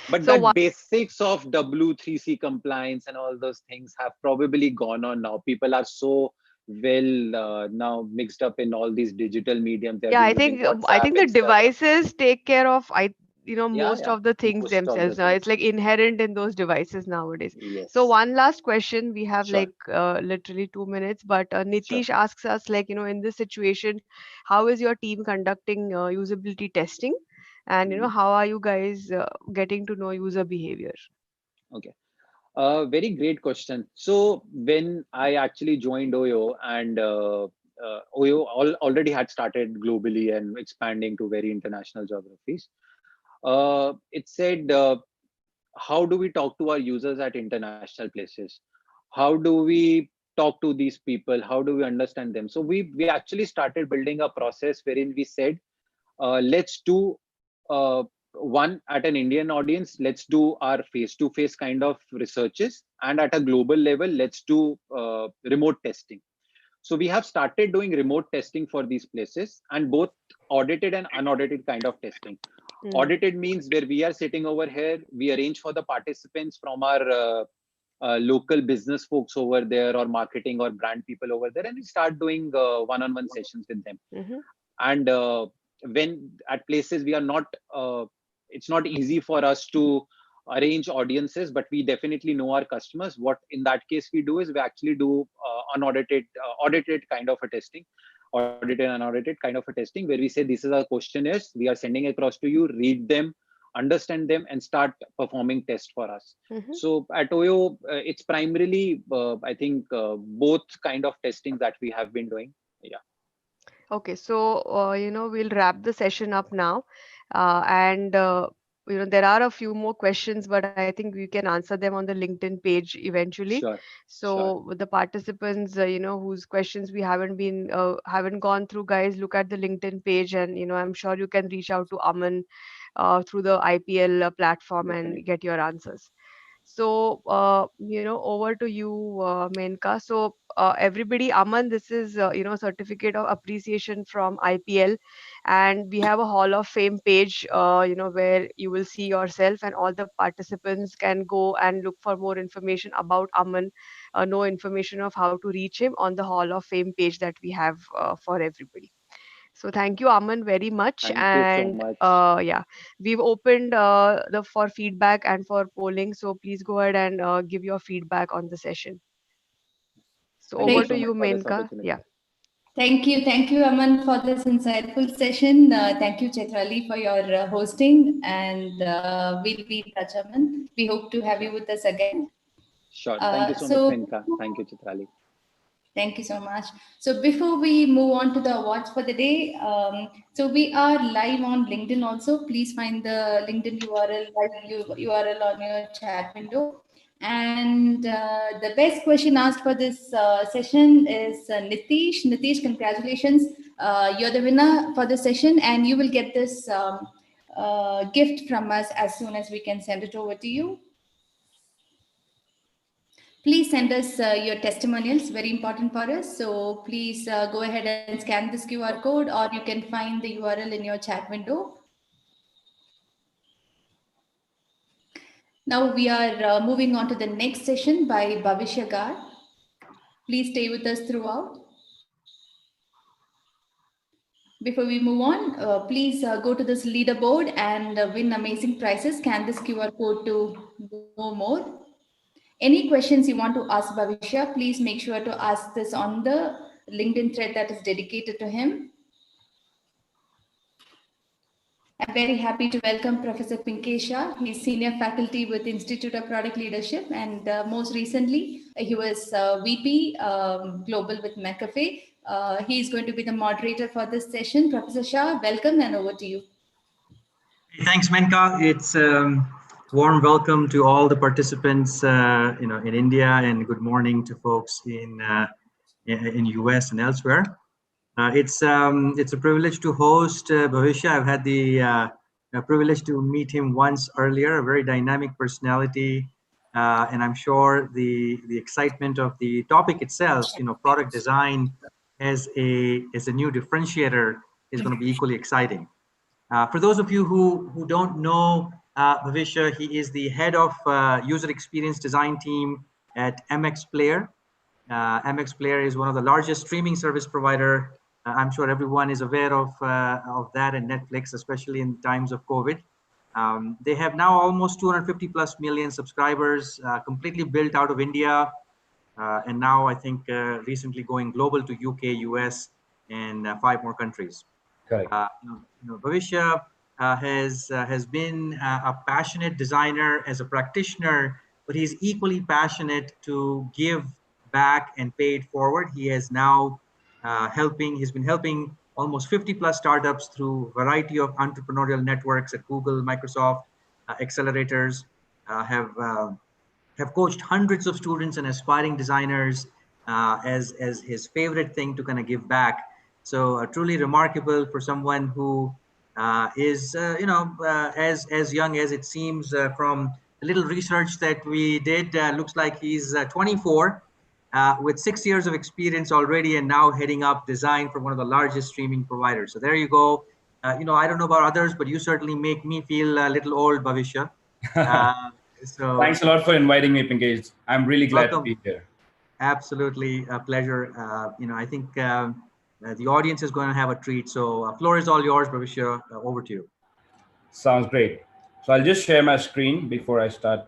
but So that one, basics of W3C compliance and all those things have probably gone on now. People are so well now mixed up in all these digital mediums. They've yeah, been I using think WhatsApp, the Instagram. devices take care of Yeah, most yeah, of the things most of the themselves now. things. It's like inherent in those devices nowadays. So Yes, one last question. We have sure, like literally 2 minutes, but sure. Nitish asks us like, in this situation, how is your team conducting usability testing? And Mhm. how are you guys getting to know user behavior? Okay. Very great question. So when I actually joined Oyo, and Oyo already had started globally and expanding to very international geographies, it said, how do we talk to our users at international places? How do we talk to these people? How do we understand them? So we actually started building a process wherein we said, let's do uh, one at an Indian audience, let's do our face-to-face kind of researches, and at a global level, let's do remote testing. So we have started doing remote testing for these places, and both audited and unaudited kind of testing. Hmm. Audited means where we are sitting over here, we arrange for the participants from our local business folks over there, or marketing or brand people over there, and we start doing one-on-one sessions with them. Mm-hmm. And when at places we are not, it's not easy for us to arrange audiences, but we definitely know our customers. What in that case we do is we actually do unaudited, audited kind of a testing, audited and unaudited kind of a testing, where we say this is our questionnaires, we are sending across to you, read them, understand them, and start performing tests for us. Mm-hmm. So at Oyo, it's primarily I think both kind of testing that we have been doing. Yeah. Okay, so we'll wrap the session up now, and there are a few more questions, but I think we can answer them on the LinkedIn page eventually. Sure, sure. So with the participants, whose questions we haven't gone through, guys, look at the LinkedIn page, and I'm sure you can reach out to Aman through the IPL platform and Definitely. get your answers. So, over to you, Menka. So, everybody, Aman, this is, certificate of appreciation from IPL, and we have a Hall of Fame page, where you will see yourself, and all the participants can go and look for more information about Aman, know information of how to reach him on the Hall of Fame page that we have for everybody. So thank you, Aman, very much. Thank you so And much. yeah, we've opened the for feedback and for polling. So please go ahead and give your feedback on the session. So Thank you over Thank, to so much you, for this Menka. Yeah. opportunity. thank you, Aman, for this insightful session. Thank you, Chetrali, for your hosting, and we'll be in touch, Aman. We hope to have you with us again. Sure. Thank you so much, So, Menka. Thank you, Chitrali. thank you so much. So before we move on to the awards for the day, so we are live on LinkedIn also. Please find the LinkedIn URL on your chat window. And the best question asked for this session is Nitish. Nitish, congratulations. You're the winner for this session, and you will get this gift from us as soon as we can send it over to you. Please send us your testimonials, very important for us. So please go ahead and scan this QR code, or you can find the URL in your chat window. Now we are moving on to the next session by Bhavishya Gar. Please stay with us throughout. Before we move on, please go to this leaderboard and win amazing prizes. Scan this QR code to know more. Any questions you want to ask Bhavishya, please make sure to ask this on the LinkedIn thread that is dedicated to him. I'm very happy to welcome Professor Pinkesh Shah. He's senior faculty with Institute of Product Leadership, and most recently he was VP Global with McAfee. He's going to be the moderator for this session. Professor Shah, welcome, and over to you. Thanks, Menka. It's warm welcome to all the participants, in India, and good morning to folks in US and elsewhere. It's a privilege to host Bhavishya. I've had the privilege to meet him once earlier. A very dynamic personality, and I'm sure the excitement of the topic itself, product design, as a new differentiator is going to be equally exciting. For those of you who don't know Bhavishya, he is the head of user experience design team at MX Player. MX Player is one of the largest streaming service provider. I'm sure everyone is aware of that, and Netflix, especially in times of COVID. They have now almost 250 plus million subscribers, completely built out of India. And now I think recently going global to UK, US, and 5 more countries. Correct. Bhavishya has been a passionate designer as a practitioner, but he's equally passionate to give back and pay it forward. He has now he's been helping almost 50 plus startups through a variety of entrepreneurial networks at Google, Microsoft, accelerators, have coached hundreds of students and aspiring designers as his favorite thing to kind of give back. So truly remarkable for someone who is, as young as it seems from the little research that we did, looks like he's 24 with 6 years of experience already, and now heading up design for one of the largest streaming providers. So there you go. I don't know about others, but you certainly make me feel a little old, Bhavishya. So thanks a lot for inviting me, Pinkesh. I'm really glad welcome. to be here. Absolutely a pleasure. I think the audience is going to have a treat. So floor is all yours, Bhavishya. Over to you. Sounds great. So I'll just share my screen before I start.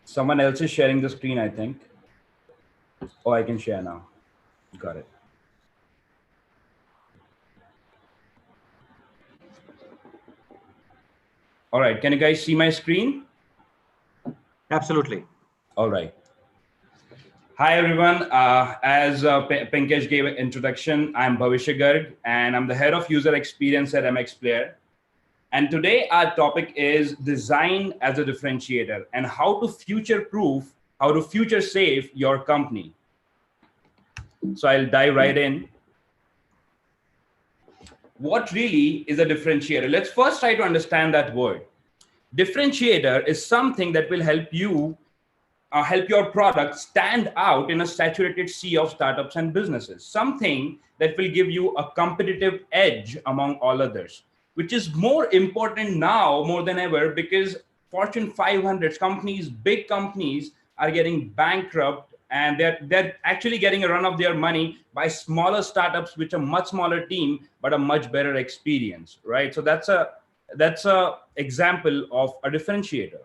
Someone else is sharing the screen, I think. Oh, I can share now. Got it. All right, can you guys see my screen? Absolutely. All right. Hi, everyone. As Pinkesh gave an introduction, I'm Bhavishya Garg, and I'm the head of user experience at MX Player. And today our topic is design as a differentiator and how to future-proof, how to future-safe your company. So I'll dive right in. What really is a differentiator? Let's first try to understand that word. Differentiator is something that will help you help your product stand out in a saturated sea of startups and businesses, something that will give you a competitive edge among all others, which is more important now more than ever because Fortune 500 companies, big companies are getting bankrupt, and they're actually getting a run of their money by smaller startups, which are much smaller team, but a much better experience, right? So that's a example of a differentiator.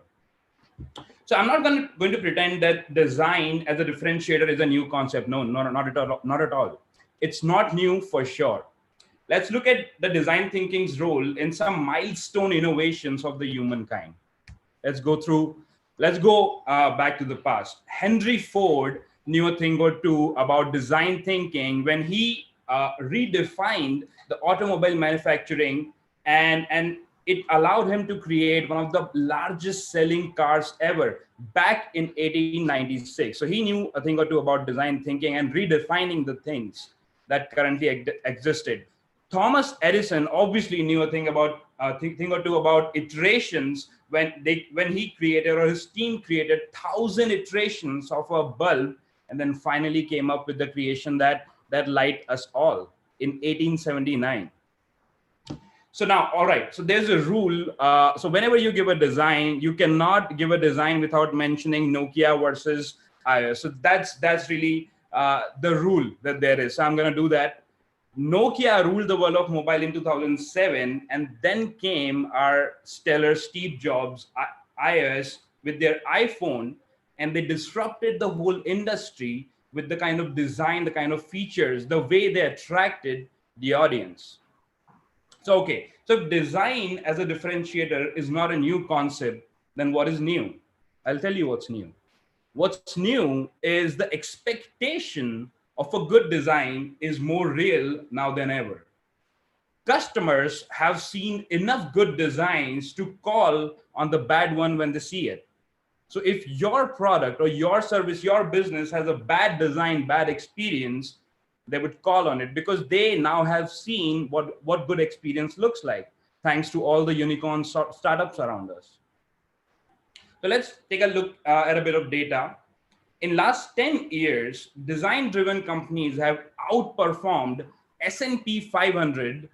So I'm not going to pretend that design as a differentiator is a new concept. No, not at all. Not at all. It's not new for sure. Let's look at the design thinking's role in some milestone innovations of the humankind. Let's go back to the past. Henry Ford knew a thing or two about design thinking when he redefined the automobile manufacturing, and it allowed him to create one of the largest selling cars ever back in 1896. So he knew a thing or two about design thinking and redefining the things that currently existed. Thomas Edison obviously knew a thing or two about iterations when he created, or his team created, 1,000 iterations of a bulb, and then finally came up with the creation that light us all in 1879. So now, all right, so there's a rule. So whenever you give a design, you cannot give a design without mentioning Nokia versus iOS. So that's really the rule that there is. So I'm going to do that. Nokia ruled the world of mobile in 2007, and then came our stellar Steve Jobs, iOS, with their iPhone, and they disrupted the whole industry with the kind of design, the kind of features, the way they attracted the audience. So, okay, so design as a differentiator is not a new concept, then what is new? I'll tell you what's new. What's new is the expectation of a good design is more real now than ever. Customers have seen enough good designs to call on the bad one when they see it. So if your product or your service, your business has a bad design, bad experience, they would call on it because they now have seen what good experience looks like, thanks to all the unicorn startups around us. So let's take a look at a bit of data. in last 10 years, design-driven companies have outperformed S&P 500,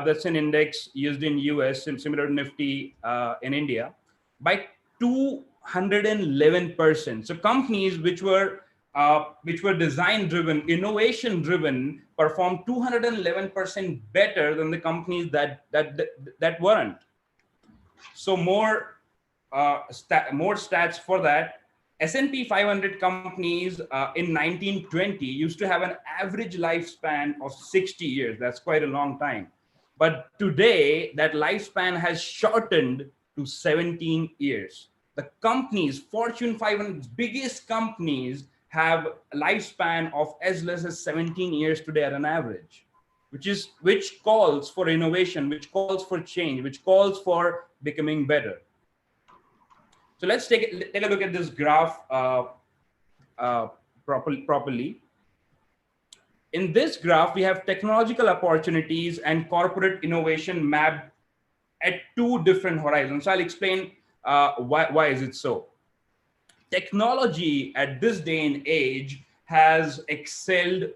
that's an index used in US and similar to Nifty in India, by 211%. So companies which were design-driven, innovation-driven, performed 211% better than the companies that weren't. So more stats for that. S&P 500 companies in 1920 used to have an average lifespan of 60 years. That's quite a long time. But today, that lifespan has shortened to 17 years. The companies, Fortune 500 biggest companies, have a lifespan of as less as 17 years today at an average, which calls for innovation, which calls for change, which calls for becoming better. So let's take a look at this graph properly. In this graph, we have technological opportunities and corporate innovation mapped at two different horizons. So I'll explain why is it so. Technology at this day and age has excelled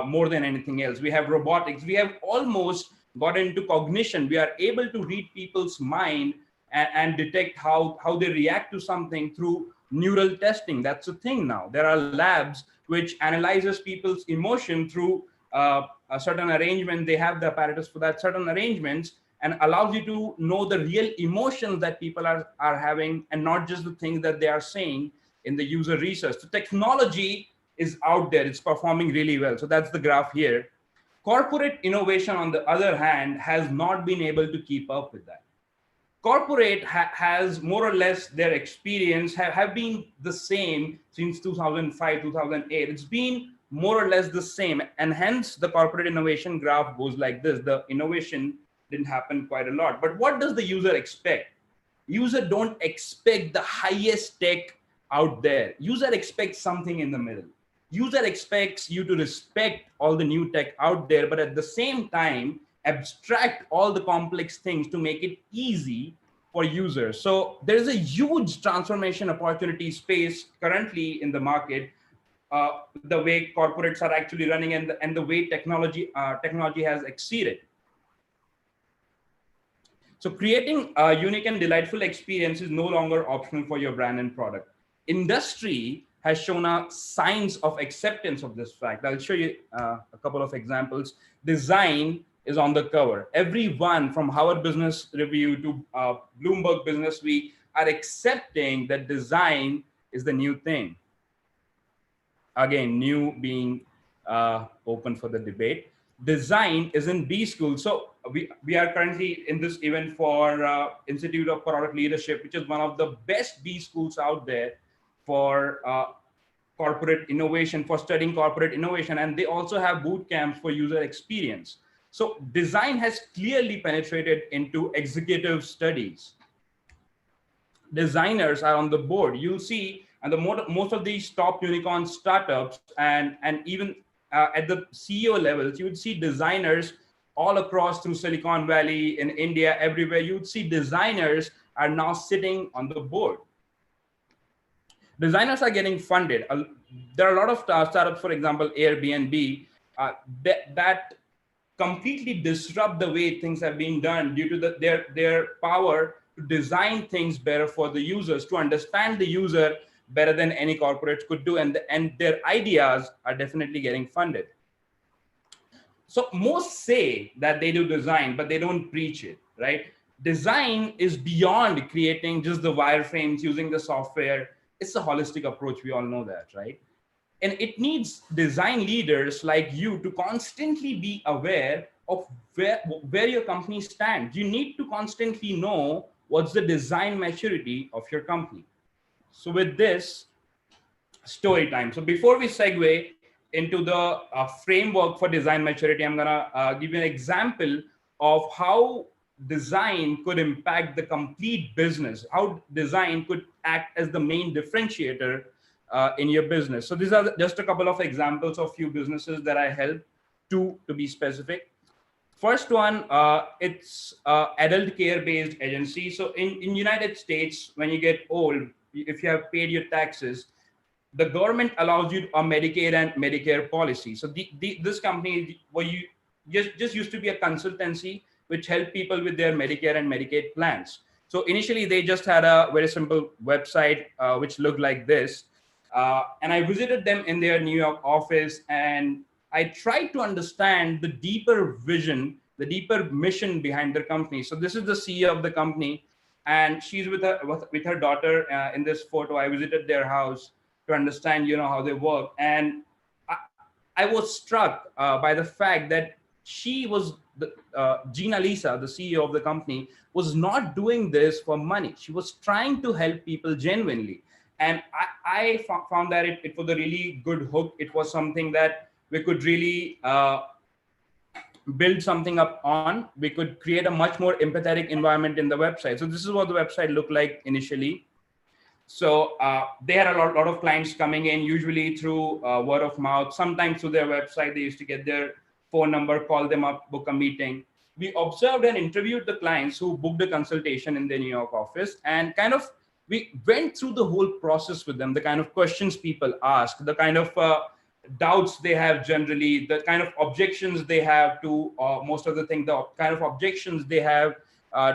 more than anything else. We have robotics. We have almost got into cognition. We are able to read people's mind and detect how they react to something through neural testing. That's a thing now. There are labs which analyzes people's emotion through a certain arrangement. They have the apparatus for that certain arrangements and allows you to know the real emotions that people are having and not just the things that they are saying in the user research. So technology is out there. It's performing really well. So that's the graph here. Corporate innovation, on the other hand, has not been able to keep up with that. Corporate has more or less their experience have been the same since 2005, 2008. It's been more or less the same. And hence the corporate innovation graph goes like this. The innovation didn't happen quite a lot. But what does the user expect? User don't expect the highest tech out there. User expects something in the middle. User expects you to respect all the new tech out there, but at the same time, abstract all the complex things to make it easy for users. So there's a huge transformation opportunity space currently in the market, the way corporates are actually running and the way technology has exceeded. So creating a unique and delightful experience is no longer optional for your brand and product. Industry has shown a signs of acceptance of this fact. I'll show you a couple of examples. Design is on the cover. Everyone from Harvard Business Review to Bloomberg Business Week are accepting that design is the new thing. Again, new being open for the debate. Design is in B School. So we are currently in this event for Institute of Product Leadership, which is one of the best B schools out there for corporate innovation, for studying corporate innovation. And they also have boot camps for user experience. So design has clearly penetrated into executive studies. Designers are on the board. You'll see, and most of these top unicorn startups and even at the CEO levels, you would see designers all across through Silicon Valley, in India, everywhere. You would see designers are now sitting on the board. Designers are getting funded. There are a lot of startups, for example, Airbnb, that completely disrupt the way things have been done due to their power to design things better for the users, to understand the user better than any corporates could do. And their ideas are definitely getting funded. So most say that they do design, but they don't preach it, right? Design is beyond creating just the wireframes using the software. It's a holistic approach. We all know that, right? And it needs design leaders like you to constantly be aware of where your company stands. You need to constantly know what's the design maturity of your company. So with this, story time. So before we segue into the framework for design maturity, I'm gonna give you an example of how design could impact the complete business, how design could act as the main differentiator in your business. So these are just a couple of examples of few businesses that I helped to be specific. First one, it's adult care-based agency. So in United States, when you get old, if you have paid your taxes, the government allows you a Medicaid and Medicare policy. So this company you just used to be a consultancy which helped people with their Medicare and Medicaid plans. So initially they just had a very simple website which looked like this. And I visited them in their New York office, and I tried to understand the deeper vision, the deeper mission behind their company. So this is the CEO of the company, and she's with her daughter in this photo. I visited their house to understand, how they work. And I was struck by the fact that she was, Gina Lisa, the CEO of the company, was not doing this for money. She was trying to help people genuinely. And I found that it was a really good hook. It was something that we could really build something up on. We could create a much more empathetic environment in the website. So this is what the website looked like initially. So they had a lot of clients coming in, usually through word of mouth, sometimes through their website. They used to get their phone number, call them up, book a meeting. We observed and interviewed the clients who booked a consultation in the New York office, and we went through the whole process with them, the kind of questions people ask, the kind of doubts they have generally, the kind of objections they have to most of the things, the kind of objections they have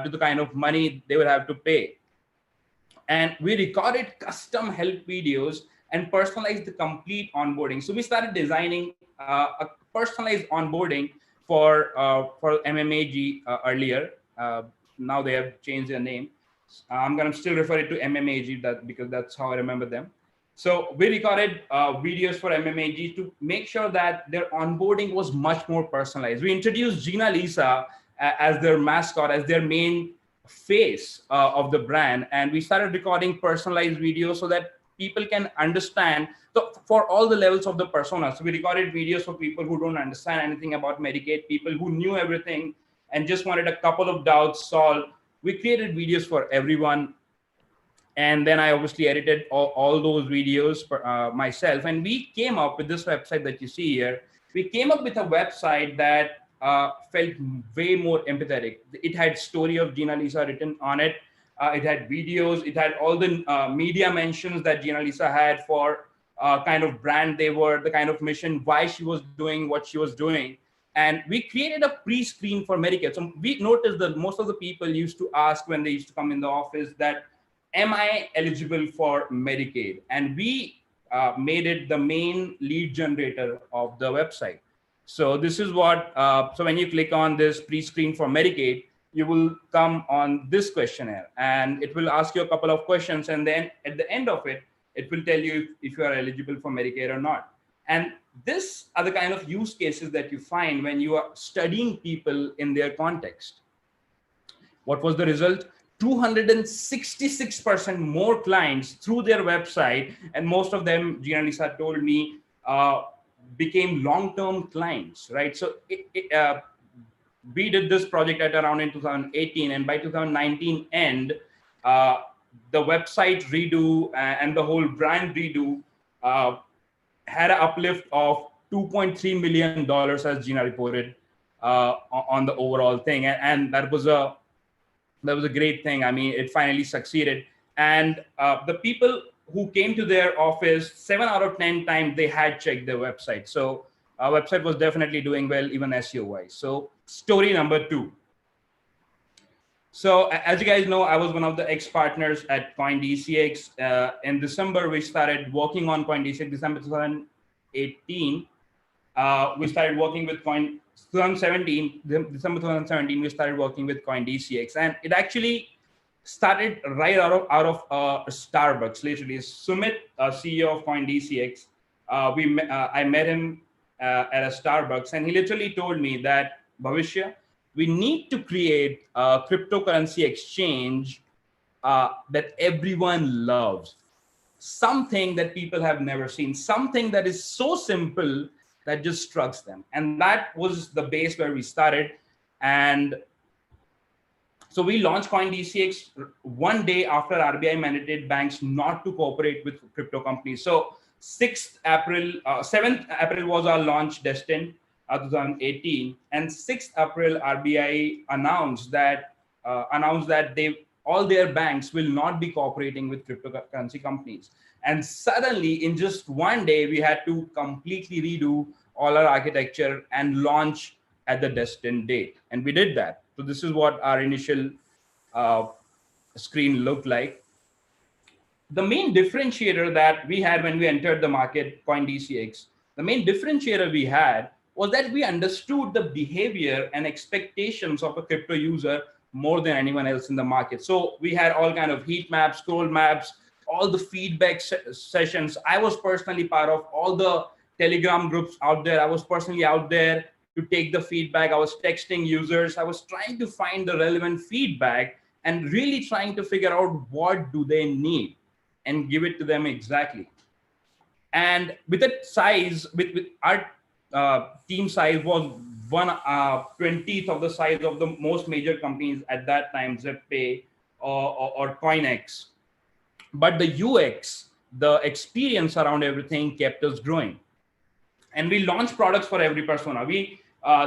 to the kind of money they would have to pay. And we recorded custom help videos and personalized the complete onboarding. So we started designing a personalized onboarding for MMAG earlier. Now they have changed their name. I'm going to still refer it to MMAG because that's how I remember them. So we recorded videos for MMAG to make sure that their onboarding was much more personalized. We introduced Gina Lisa as their mascot, as their main face of the brand. And we started recording personalized videos so that people can understand for all the levels of the persona. So we recorded videos for people who don't understand anything about Medicaid, people who knew everything and just wanted a couple of doubts solved. We created videos for everyone. And then I obviously edited all those videos myself. And we came up with this website that you see here. We came up with a website that felt way more empathetic. It had story of Gina Lisa written on it. It had videos. It had all the media mentions that Gina Lisa had for kind of brand they were, the kind of mission, why she was doing what she was doing. And we created a pre-screen for Medicare. So we noticed that most of the people used to ask when they used to come in the office that, am I eligible for Medicaid? And we made it the main lead generator of the website. So this is what, so when you click on this pre-screen for Medicaid, you will come on this questionnaire and it will ask you a couple of questions. And then at the end of it, it will tell you if you are eligible for Medicaid or not. And these are the kind of use cases that you find when you are studying people in their context. What was the result? 266% more clients through their website. And most of them, Gina Lisa told me, became long-term clients, right? So we did this project at around in 2018, and by 2019 end, the website redo and the whole brand redo had an uplift of $2.3 million, as Gina reported, on the overall thing, and that was a great thing. I mean, it finally succeeded, and the people who came to their office, 7 out of 10 times they had checked their website. So our website was definitely doing well, even SEO wise. So story number 2. So as you guys know, I was one of the ex-partners at CoinDCX. In December, we started working on CoinDCX, December 2018. We started working with 2017, December 2017, we started working with CoinDCX. And it actually started right out of Starbucks, literally. Sumit, CEO of CoinDCX, I met him at a Starbucks, and he literally told me that, Bhavishya, we need to create a cryptocurrency exchange that everyone loves, something that people have never seen, something that is so simple that just strikes them. And that was the base where we started. And so we launched CoinDCX one day after RBI mandated banks not to cooperate with crypto companies. So 7th April was our launch destined, 2018, and 6th April RBI announced that they all their banks will not be cooperating with cryptocurrency companies. And suddenly, in just one day, we had to completely redo all our architecture and launch at the destined date. And we did that. So this is what our initial screen looked like. The main differentiator that we had when we entered the market, CoinDCX, the main differentiator we had was that we understood the behavior and expectations of a crypto user more than anyone else in the market. So we had all kind of heat maps, scroll maps, all the feedback sessions. I was personally part of all the Telegram groups out there. I was personally out there to take the feedback. I was texting users. I was trying to find the relevant feedback and really trying to figure out what do they need and give it to them exactly. And with that size, with our team size was 1/20th of the size of the most major companies at that time, ZepPay or CoinEx. But the UX, the experience around everything kept us growing. And we launched products for every persona. We,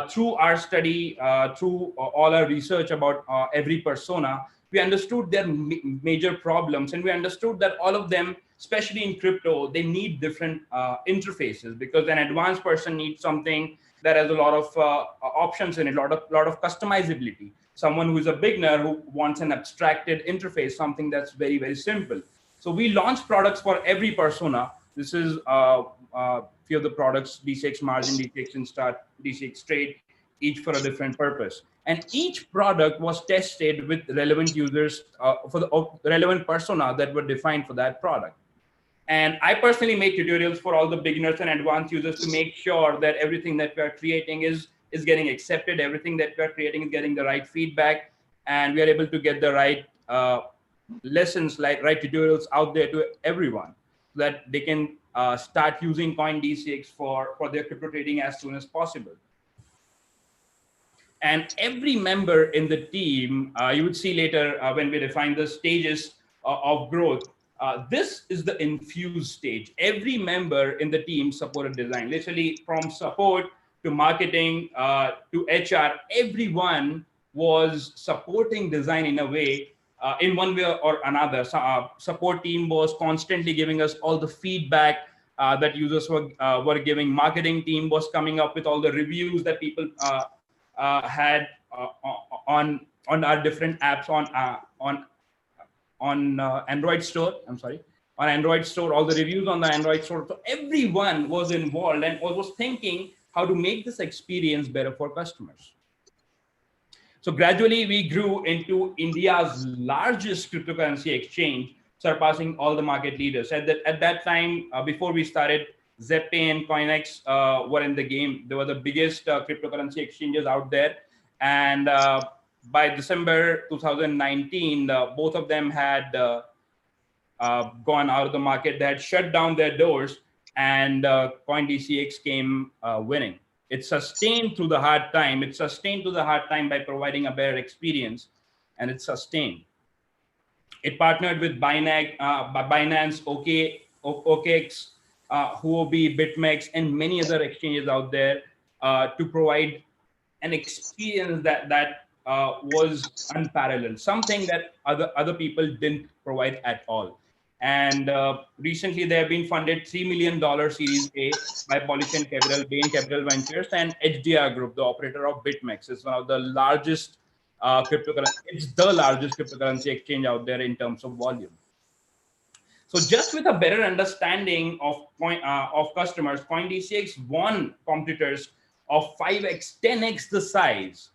through our study, through all our research about every persona, we understood their major problems, and we understood that all of them, especially in crypto, they need different interfaces, because an advanced person needs something that has a lot of options in it, a lot of customizability. Someone who is a beginner who wants an abstracted interface, something that's very, very simple. So we launched products for every persona. This is few of the products: DCX Margin, DCX Instart, DCX Trade, each for a different purpose. And each product was tested with relevant users for the relevant persona that were defined for that product. And I personally make tutorials for all the beginners and advanced users to make sure that everything that we are creating is getting accepted, everything that we are creating is getting the right feedback, and we are able to get the right lessons, like right tutorials out there to everyone, so that they can start using CoinDCX for their crypto trading as soon as possible. And every member in the team, you would see later when we define the stages of growth, this is the infused stage. Every member in the team supported design, literally from support to marketing to HR. Everyone was supporting design in a way, in one way or another. So, support team was constantly giving us all the feedback that users were giving. Marketing team was coming up with all the reviews that people had on our different apps on Android store. I'm sorry, on Android store, all the reviews on the Android store. So everyone was involved and was thinking how to make this experience better for customers. So gradually we grew into India's largest cryptocurrency exchange, surpassing all the market leaders. At that time, before we started, ZepPay and CoinEx were in the game. They were the biggest cryptocurrency exchanges out there. And by December 2019, both of them had gone out of the market. They had shut down their doors, and CoinDCX came winning. It sustained through the hard time. It sustained through the hard time by providing a better experience, and it sustained. It partnered with Binance, OKX, Huobi, BitMEX, and many other exchanges out there to provide an experience that was unparalleled, something that other people didn't provide at all. And recently they have been funded $3 million Series A by Polychain Capital, Bain Capital Ventures, and HDR Group, the operator of BitMEX. It's one of the largest cryptocurrency. It's the largest cryptocurrency exchange out there in terms of volume. So just with a better understanding of customers, CoinDCX won competitors of 5x, 10x the size.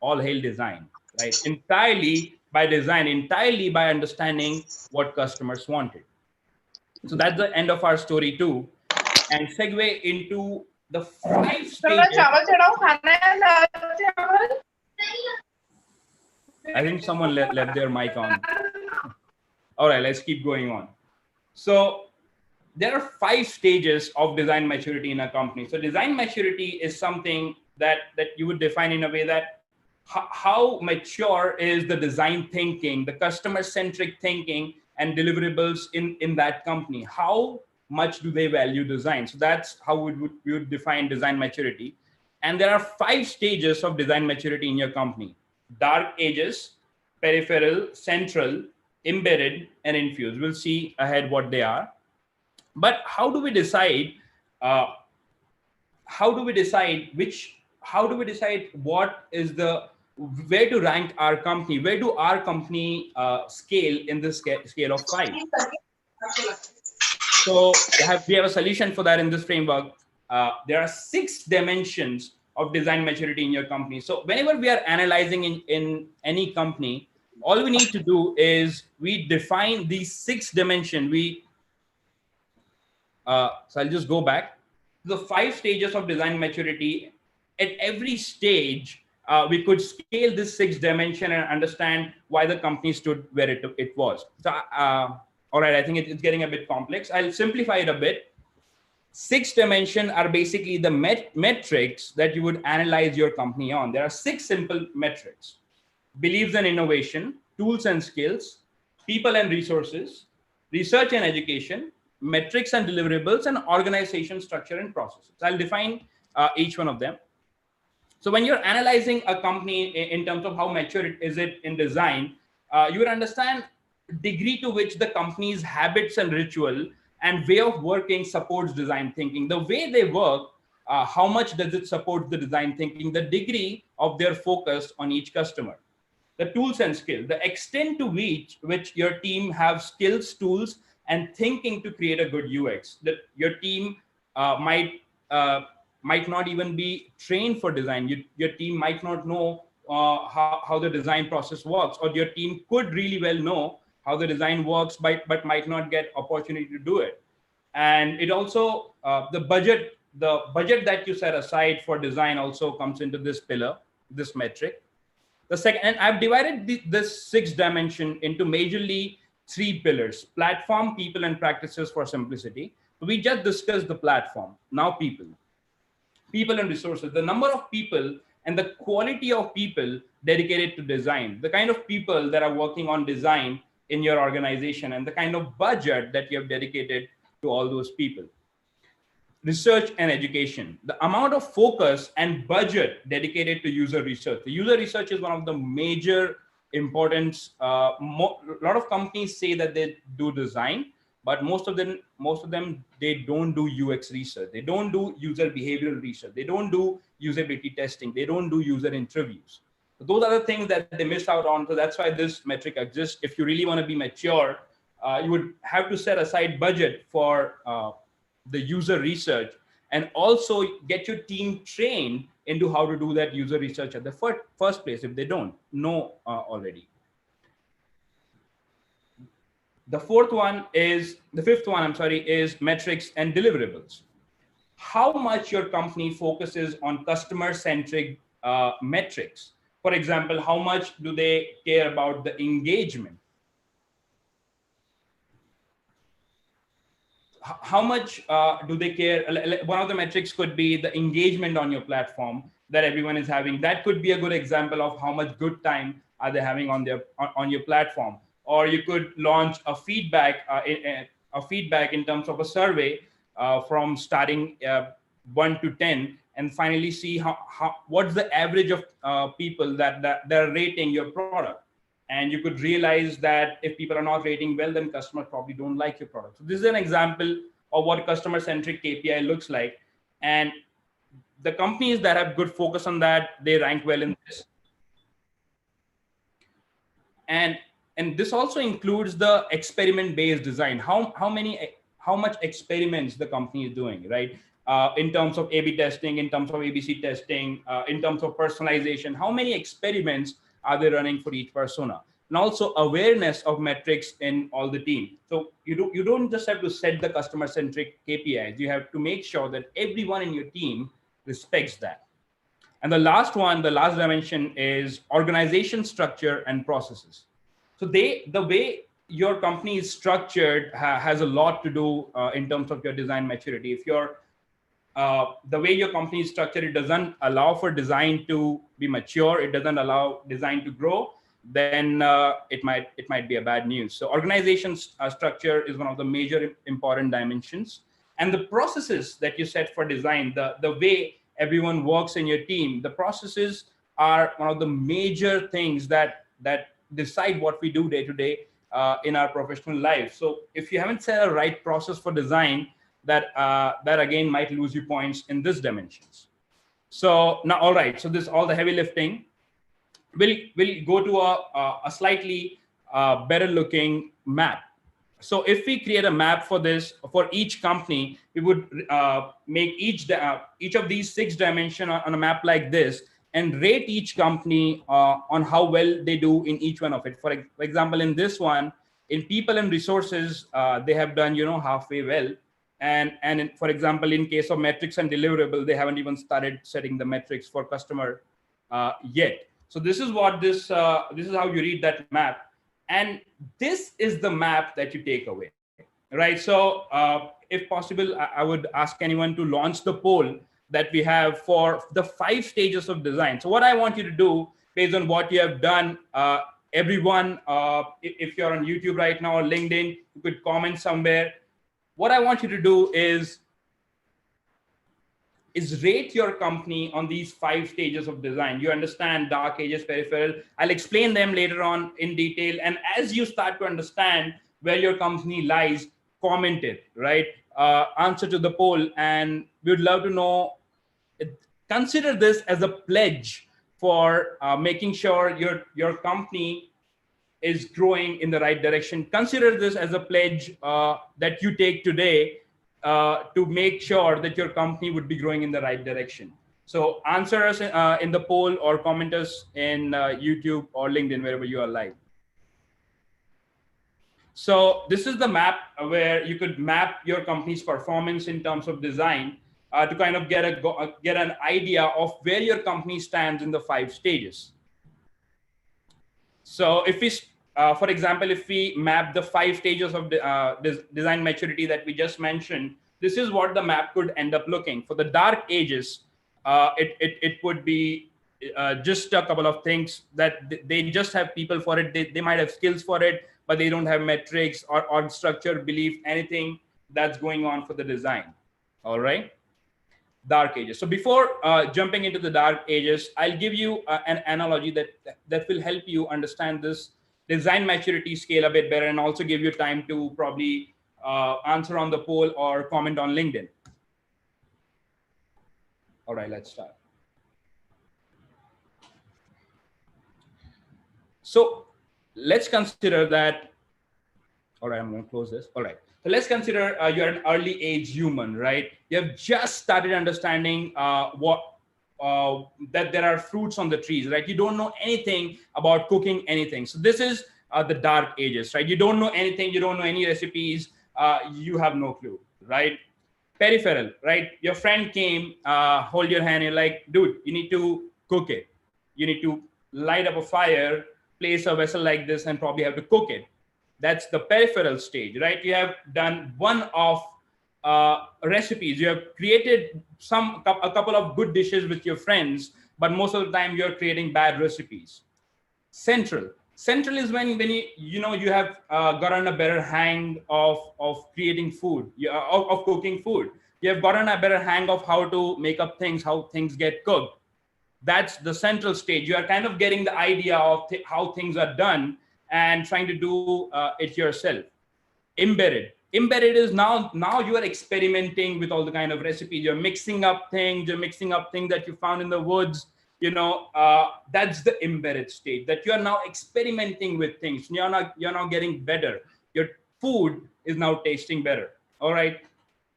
All hail design, right? Entirely by design, entirely by understanding what customers wanted. So that's the end of our story too. And segue into the 5 stages. I think someone left their mic on. All right, let's keep going on. So there are 5 stages of design maturity in a company. So design maturity is something that you would define in a way that how mature is the design thinking, the customer-centric thinking and deliverables in that company? How much do they value design? So that's how we would define design maturity. And there are 5 stages of design maturity in your company: dark ages, peripheral, central, embedded, and infused. We'll see ahead what they are. But how do we decide? How do we decide what is where to rank our company? Where do our company scale in the scale of 5? So we have a solution for that in this framework. There are 6 dimensions of design maturity in your company. So whenever we are analyzing in any company, all we need to do is we define these 6 dimensions. So I'll just go back. The 5 stages of design maturity. At every stage, we could scale this 6 dimension and understand why the company stood where it was. So, all right, I think it's getting a bit complex. I'll simplify it a bit. 6 dimensions are basically the metrics that you would analyze your company on. There are 6 simple metrics: beliefs and innovation, tools and skills, people and resources, research and education, metrics and deliverables, and organization structure and processes. I'll define each one of them. So when you're analyzing a company in terms of how mature is it in design, you would understand degree to which the company's habits and ritual and way of working supports design thinking. The way they work, how much does it support the design thinking, the degree of their focus on each customer. The tools and skills, the extent to which your team have skills, tools, and thinking to create a good UX. That your team might not even be trained for design. Your team might not know how the design process works, or your team could really well know how the design works, but might not get opportunity to do it. And it also, the budget that you set aside for design also comes into this pillar, this metric. The second, and I've divided this 6 dimension into majorly 3 pillars: platform, people, and practices for simplicity. We just discussed the platform. Now people and resources, the number of people and the quality of people dedicated to design, the kind of people that are working on design in your organization, and the kind of budget that you have dedicated to all those people. Research and education, the amount of focus and budget dedicated to user research. The user research is one of the major importance. A lot of companies say that they do design, but most of them they don't do UX research. They don't do user behavioral research. They don't do usability testing. They don't do user interviews. So those are the things that they miss out on. So that's why this metric exists. If you really want to be mature, you would have to set aside budget for the user research, and also get your team trained into how to do that user research at the first place if they don't know already. The fifth one, is metrics and deliverables. How much your company focuses on customer-centric metrics. For example, how much do they care about the engagement? How much do they care? One of the metrics could be the engagement on your platform that everyone is having. That could be a good example of how much good time are they having on your platform. Or you could launch a feedback in terms of a survey from starting 1 to 10, and finally see what's the average of people that are rating your product. And you could realize that if people are not rating well, then customers probably don't like your product. So this is an example of what customer-centric KPI looks like. And the companies that have good focus on that, they rank well in this. And this also includes the experiment-based design. How much experiments the company is doing, right? In terms of A/B testing, in terms of ABC testing, in terms of personalization, how many experiments are they running for each persona? And also awareness of metrics in all the team. So you don't just have to set the customer-centric KPIs. You have to make sure that everyone in your team respects that. And the last dimension is organization structure and processes. So the way your company is structured has a lot to do in terms of your design maturity. If the way your company is structured, it doesn't allow for design to be mature, it doesn't allow design to grow, then it might be a bad news. So organization structure is one of the major important dimensions. And the processes that you set for design, the way everyone works in your team, the processes are one of the major things that decide what we do day to day in our professional life. So if you haven't set a right process for design, that again might lose you points in this dimensions. So now, all right. So this all the heavy lifting. We'll go to a slightly better looking map. So if we create a map for this, for each company, we would make each of these 6 dimensions on a map like this and rate each company on how well they do in each one of it. For example, in this one, in people and resources, they have done, halfway well. And for example, in case of metrics and deliverable, they haven't even started setting the metrics for customer yet. So this is what this is how you read that map. And this is the map that you take away, right? So if possible, I would ask anyone to launch the poll that we have for the 5 stages of design. So what I want you to do, based on what you have done, everyone, if you're on YouTube right now or LinkedIn, you could comment somewhere. What I want you to do is rate your company on these 5 stages of design. You understand dark ages, peripheral. I'll explain them later on in detail. And as you start to understand where your company lies, comment it, right? Answer to the poll. And we would love to know, consider this as a pledge for making sure your company is growing in the right direction. Consider this as a pledge that you take today to make sure that your company would be growing in the right direction. So answer us in the poll or comment us in YouTube or LinkedIn, wherever you are live. So this is the map where you could map your company's performance in terms of design to kind of get an idea of where your company stands in the 5 stages. So if we, for example, if we map the 5 stages of design maturity that we just mentioned, this is what the map could end up looking. For the dark ages, it would be just a couple of things that they just have people for it. They might have skills for it, but they don't have metrics or structure, belief, anything that's going on for the design. All right. Dark ages. So before jumping into the dark ages, I'll give you an analogy that will help you understand this design maturity scale a bit better, and also give you time to probably answer on the poll or comment on LinkedIn. All right, let's start. So let's consider that. All right, I'm going to close this. All right. So let's consider you're an early age human, right? You have just started understanding that there are fruits on the trees, right? You don't know anything about cooking anything. So this is the dark ages, right? You don't know anything. You don't know any recipes. You have no clue, right? Peripheral, right? Your friend came, hold your hand. You're like, dude, you need to cook it. You need to light up a fire, place a vessel like this, and probably have to cook it. That's the peripheral stage, right? You have done one-off recipes. You have created a couple of good dishes with your friends, but most of the time you're creating bad recipes. Central is when you have gotten a better hang of creating food, of cooking food. You have gotten a better hang of how to make up things, how things get cooked. That's the central stage. You are kind of getting the idea of how things are done and trying to do it yourself. Embedded is now you are experimenting with all the kind of recipes. You're mixing up things that you found in the woods. That's the embedded stage, that you are now experimenting with things. You're now getting better. Your food is now tasting better. All right.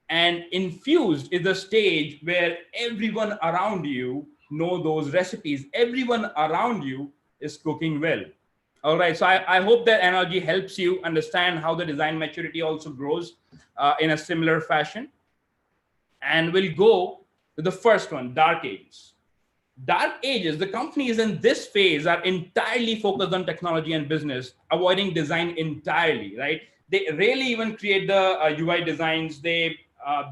And infused is the stage where everyone around you know those recipes. Everyone around you is cooking well. All right, so I hope that analogy helps you understand how the design maturity also grows in a similar fashion. And we'll go to the first one, dark ages. Dark ages, the companies in this phase are entirely focused on technology and business, avoiding design entirely, right? They rarely even create the UI designs. They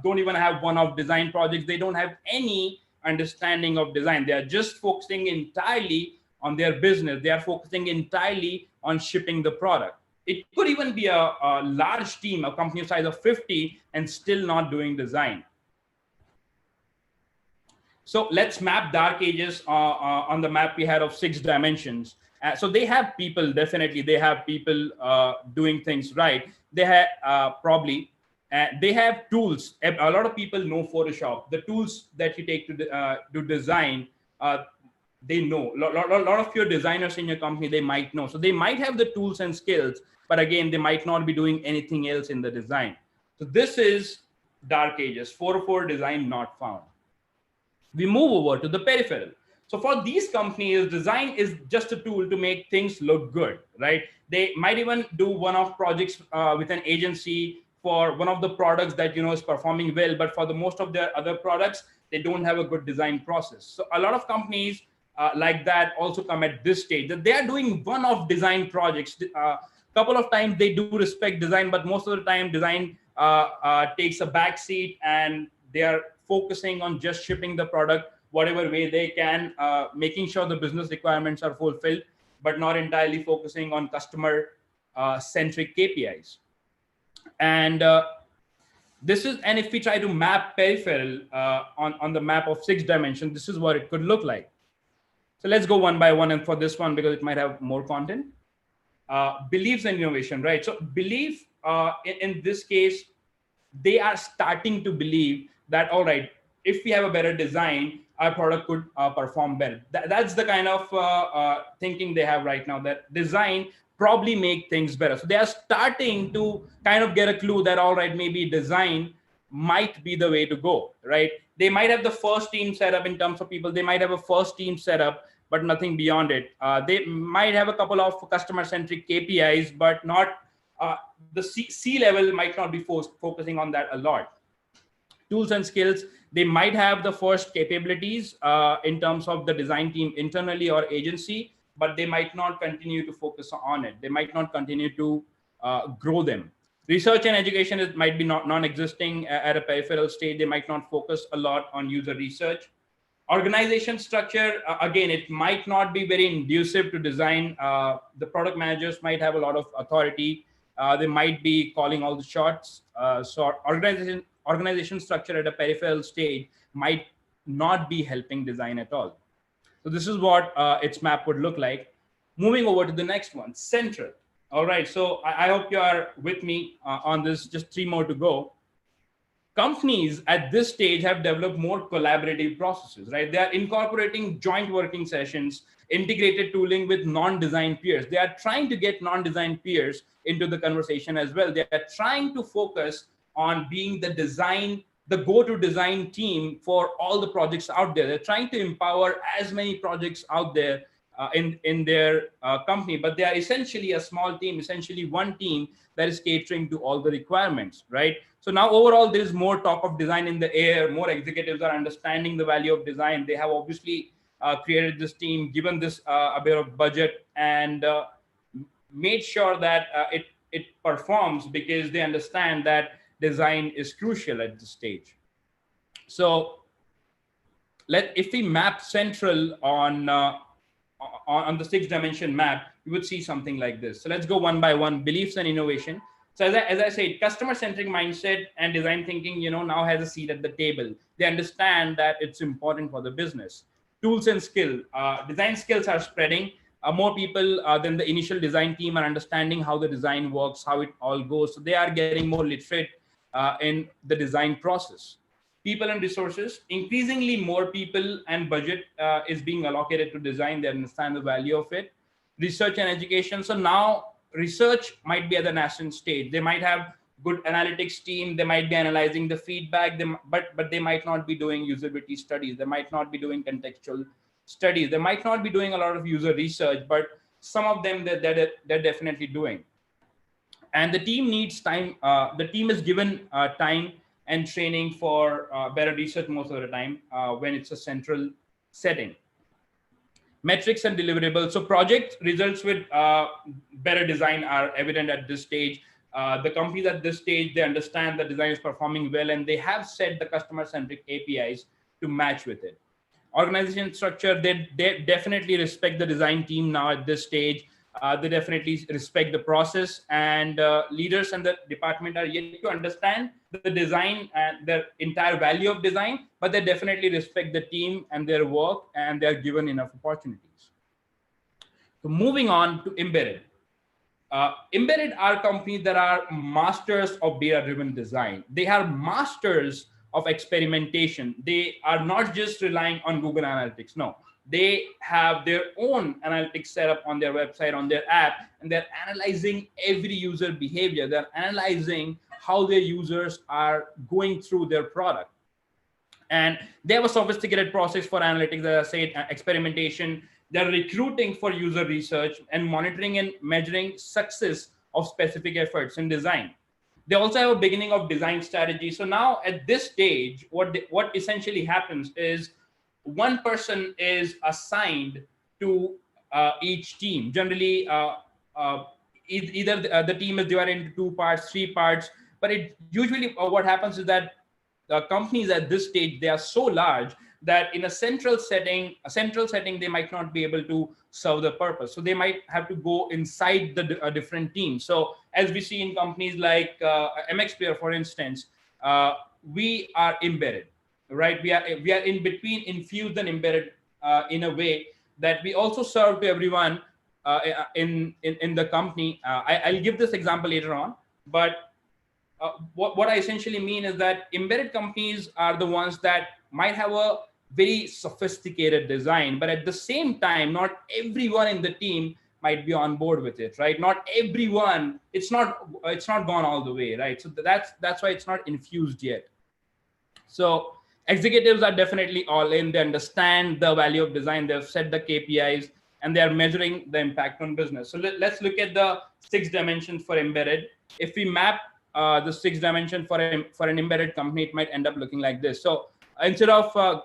don't even have one-off design projects. They don't have any understanding of design. They are just focusing entirely on their business. They are focusing entirely on shipping the product. It could even be a large team, a company size of 50, and still not doing design. So let's map dark ages on the map we had of 6 dimensions. So they have people, definitely, they have people doing things right. They have they have tools. A lot of people know Photoshop. The tools that you take to design, they know. Lot of your designers in your company, they might know. So they might have the tools and skills, but again, they might not be doing anything else in the design. So this is dark ages, 404 design not found. We move over to the peripheral. So for these companies, design is just a tool to make things look good, right? They might even do one-off projects with an agency for one of the products that is performing well, but for the most of their other products, they don't have a good design process. So a lot of companies like that also come at this stage, that they are doing one-off design projects. Couple of times they do respect design, but most of the time design takes a back seat, and they are focusing on just shipping the product whatever way they can, making sure the business requirements are fulfilled, but not entirely focusing on customer centric KPIs. And and if we try to map peripheral on the map of 6 dimensions, this is what it could look like. So let's go one by one, and for this one, because it might have more content. Beliefs and innovation, right? So belief, in this case, they are starting to believe that, all right, if we have a better design, our product could perform better. That's the kind of thinking they have right now, that design probably make things better. So they are starting to kind of get a clue that, all right, maybe design might be the way to go, right? They might have the first team set up in terms of people. They might have a first team set up, but nothing beyond it. They might have a couple of customer-centric KPIs, but not the C level might not be focusing on that a lot. Tools and skills, they might have the first capabilities in terms of the design team internally or agency, but they might not continue to focus on it. They might not continue to grow them. Research and education might be non-existing at a peripheral stage. They might not focus a lot on user research. Organization structure, again, it might not be very conducive to design. The product managers might have a lot of authority. They might be calling all the shots. So organization structure at a peripheral stage might not be helping design at all. So this is what its map would look like. Moving over to the next one, central. All right, so I hope you are with me on this, just 3 more to go. Companies at this stage have developed more collaborative processes, right? They are incorporating joint working sessions, integrated tooling with non-design peers. They are trying to get non-design peers into the conversation as well. They are trying to focus on being the go-to design team for all the projects out there. They're trying to empower as many projects out there in their company, but they are essentially a small team, essentially one team that is catering to all the requirements, right? So now overall, there is more talk of design in the air. More executives are understanding the value of design. They have obviously created this team, given this a bit of budget, and made sure that it performs, because they understand that design is crucial at this stage. So if we map central on the 6-dimension map, you would see something like this. So let's go one by one. Beliefs and innovation. So as I said, customer-centric mindset and design thinking, now has a seat at the table. They understand that it's important for the business. Tools and skill. Design skills are spreading. More people than the initial design team are understanding how the design works, how it all goes. So they are getting more literate in the design process. People and resources. Increasingly more people and budget is being allocated to design. They understand the value of it. Research and education. So now research might be at the nascent stage. They might have good analytics team. They might be analyzing the feedback, but they might not be doing usability studies. They might not be doing contextual studies. They might not be doing a lot of user research, but some of them they're definitely doing. And the team needs time. The team is given time and training for better research most of the time when it's a central setting. Metrics and deliverables. So project results with better design are evident at this stage. The companies at this stage, they understand the design is performing well, and they have set the customer-centric APIs to match with it. Organization structure, they definitely respect the design team now at this stage. They definitely respect the process, and leaders and the department are yet to understand the design and the entire value of design, but they definitely respect the team and their work, and they're given enough opportunities. So moving on to embedded. Embedded are companies that are masters of data-driven design. They are masters of experimentation. They are not just relying on Google Analytics. No, they have their own analytics setup on their website, on their app, and they're analyzing every user behavior. They're analyzing how their users are going through their product. And they have a sophisticated process for analytics, as I said, experimentation. They're recruiting for user research and monitoring and measuring success of specific efforts in design. They also have a beginning of design strategy. So now at this stage, what essentially happens is one person is assigned to each team. Generally, either the team is divided into 2 parts, 3 parts, but it usually what happens is that companies at this stage, they are so large that in a central setting, they might not be able to serve the purpose. So they might have to go inside the different teams. So as we see in companies like MXPlayer, for instance, we are embedded, right? We are in between infused and embedded in a way that we also serve to everyone in the company. I'll give this example later on, but what I essentially mean is that embedded companies are the ones that might have a very sophisticated design, but at the same time, not everyone in the team might be on board with it, right? Not everyone, it's not gone all the way, right? So that's why it's not infused yet. So executives are definitely all in. They understand the value of design. They've set the KPIs and they are measuring the impact on business. So let's look at the 6 dimensions for embedded. If we map the 6 dimension for an embedded company, it might end up looking like this. So instead of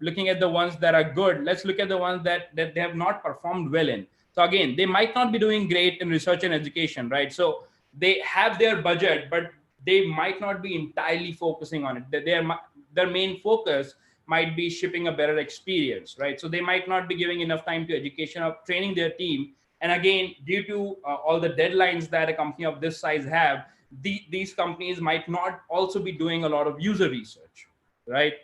looking at the ones that are good, let's look at the ones that they have not performed well in. So again, they might not be doing great in research and education, right? So they have their budget, but they might not be entirely focusing on it. Their main focus might be shipping a better experience, right? So they might not be giving enough time to education or training their team. And again, due to all the deadlines that a company of this size have, these companies might not also be doing a lot of user research, right?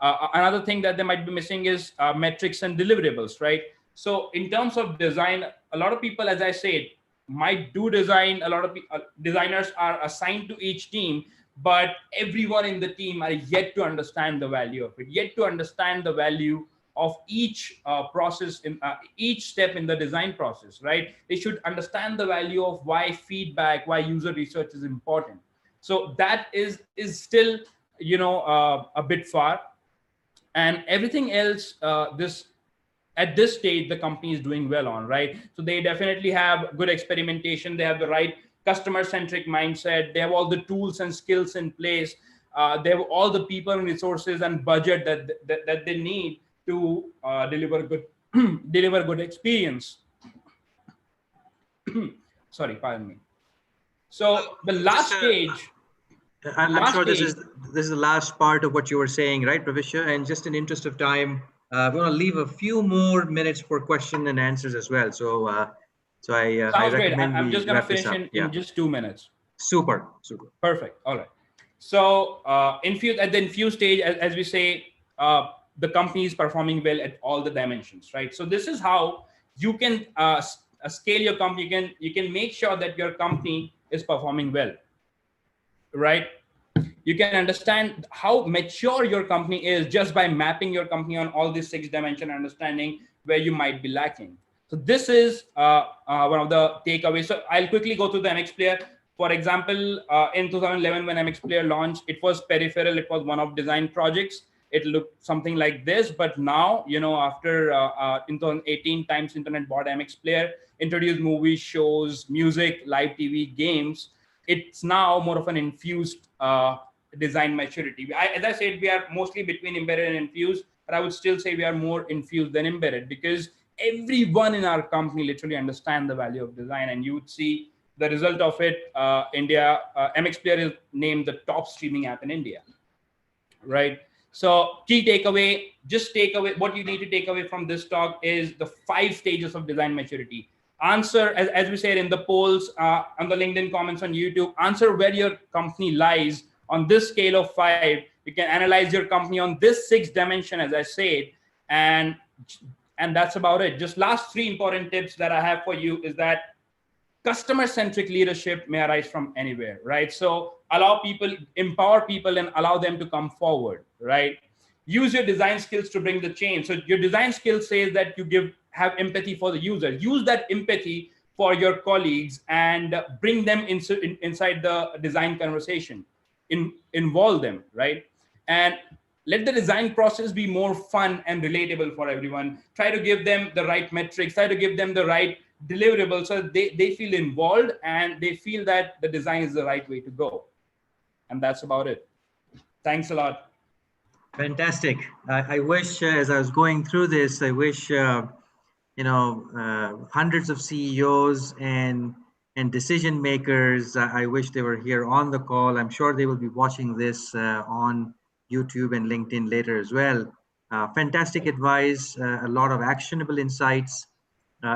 Another thing that they might be missing is metrics and deliverables, right? So in terms of design, a lot of people, as I said, might do design. A lot of designers are assigned to each team, but everyone in the team are yet to understand the value of it, yet to understand the value of each process, in each step in the design process, right? They should understand the value of why feedback, why user research is important. So that is still, a bit far. And everything else, at this stage, the company is doing well on, right? So they definitely have good experimentation. They have the right customer-centric mindset. They have all the tools and skills in place. They have all the people and resources and budget that they need to deliver good experience. Sorry, pardon me. So the last stage. I'm sure this is the last part of what you were saying, right, Pravisha? And just in interest of time, we're going to leave a few more minutes for question and answers as well. So, I recommend I'm just going to finish in just 2 minutes. Super. Perfect. All right. So, at the infused stage, as we say, the company is performing well at all the dimensions, right? So this is how you can scale your company. You can make sure that your company is performing well, right? You can understand how mature your company is just by mapping your company on all these 6 dimensions, understanding where you might be lacking. So this is one of the takeaways. So I'll quickly go through the MXPlayer. For example, in 2011, when MXPlayer launched, it was peripheral. It was one of design projects. It looked something like this, but now, after in 2018, Times Internet bought MXPlayer, introduced movies, shows, music, live TV, games. It's now more of an infused design maturity. As I said, we are mostly between embedded and infused, but I would still say we are more infused than embedded because everyone in our company literally understands the value of design. And you would see the result of it. MXPlayer is named the top streaming app in India, right? So key takeaway, what you need to take away from this talk is the 5 stages of design maturity. Answer, as we said in the polls, on the LinkedIn comments on YouTube, answer where your company lies on this scale of 5. You can analyze your company on this 6 dimension, as I said, and And that's about it. Just last 3 important tips that I have for you is that customer-centric leadership may arise from anywhere, right? So allow people, empower people and allow them to come forward, right? Use your design skills to bring the change. So your design skill says that you have empathy for the user. Use that empathy for your colleagues and bring them inside the design conversation. Involve them, right? And let the design process be more fun and relatable for everyone. Try to give them the right metrics, try to give them the right deliverables so they feel involved and they feel that the design is the right way to go. And that's about it. Thanks a lot. Fantastic. I wish, as I was going through this, I wish, hundreds of CEOs and decision makers, I wish they were here on the call. I'm sure they will be watching this on YouTube and LinkedIn later as well. Fantastic advice, a lot of actionable insights.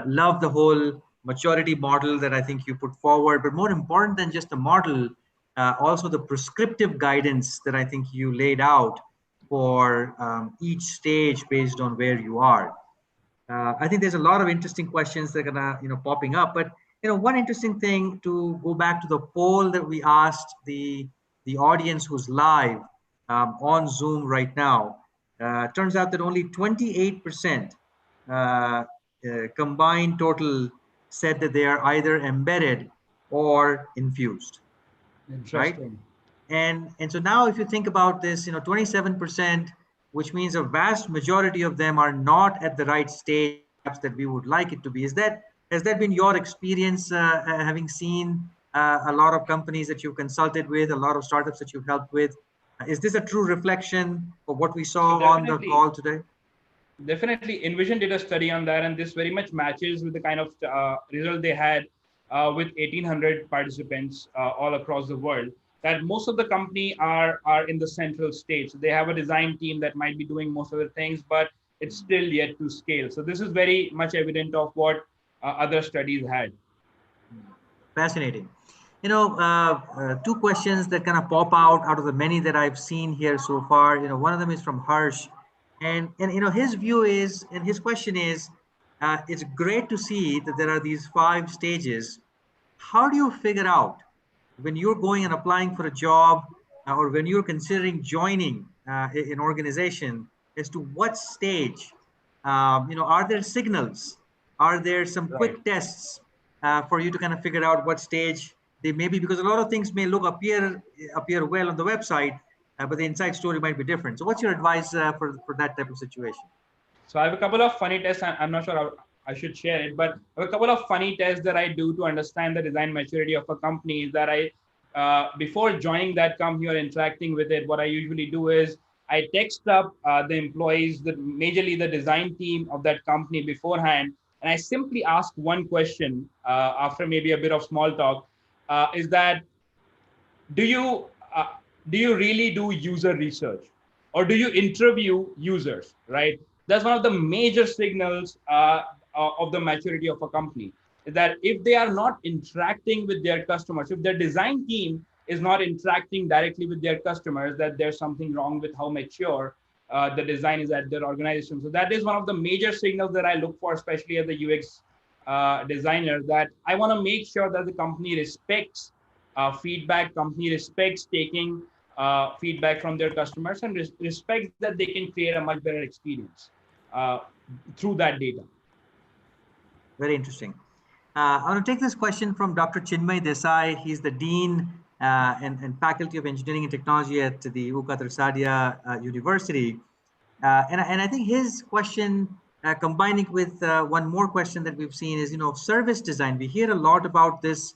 Love the whole maturity model that I think you put forward, but more important than just the model, also the prescriptive guidance that I think you laid out for each stage based on where you are. I think there's a lot of interesting questions that are gonna, popping up. But one interesting thing, to go back to the poll that we asked the audience who's live on Zoom right now, turns out that only 28% combined total said that they are either embedded or infused. Interesting. Right? And so now if you think about this, 27%, which means a vast majority of them are not at the right stage that we would like it to be. Has that been your experience, having seen a lot of companies that you've consulted with, a lot of startups that you've helped with? Is this a true reflection of what we saw on the call today? Definitely. Envision did a study on that, and this very much matches with the kind of result they had with 1,800 participants all across the world. That most of the company are in the central stage. So they have a design team that might be doing most of the things, but it's still yet to scale. So this is very much evident of what other studies had. Fascinating. Two questions that kind of pop out of the many that I've seen here so far. One of them is from Harsh, and his view is, and his question is, it's great to see that there are these 5 stages. How do you figure out, when you're going and applying for a job, or when you're considering joining an organization, as to what stage, are there signals? Are there some quick tests for you to kind of figure out what stage they may be? Because a lot of things may appear well on the website, but the inside story might be different. So what's your advice for that type of situation? So I have a couple of funny tests. I'm not sure I should share it, but I have a couple of funny tests that I do to understand the design maturity of a company. Is that before joining that company or interacting with it, what I usually do is I text up the employees, majorly the design team of that company beforehand, and I simply ask one question after maybe a bit of small talk, is that, do you really do user research, or do you interview users, right? That's one of the major signals of the maturity of a company, is that if they are not interacting with their customers, if their design team is not interacting directly with their customers, that there's something wrong with how mature the design is at their organization. So that is one of the major signals that I look for, especially as a UX designer, that I want to make sure that the company respects feedback, company respects taking feedback from their customers, and respects that they can create a much better experience through that data. Very interesting. I want to take this question from Dr. Chinmay Desai. He's the Dean and Faculty of Engineering and Technology at the U Katarsadia University. And I think his question, combining with one more question that we've seen, is, service design. We hear a lot about this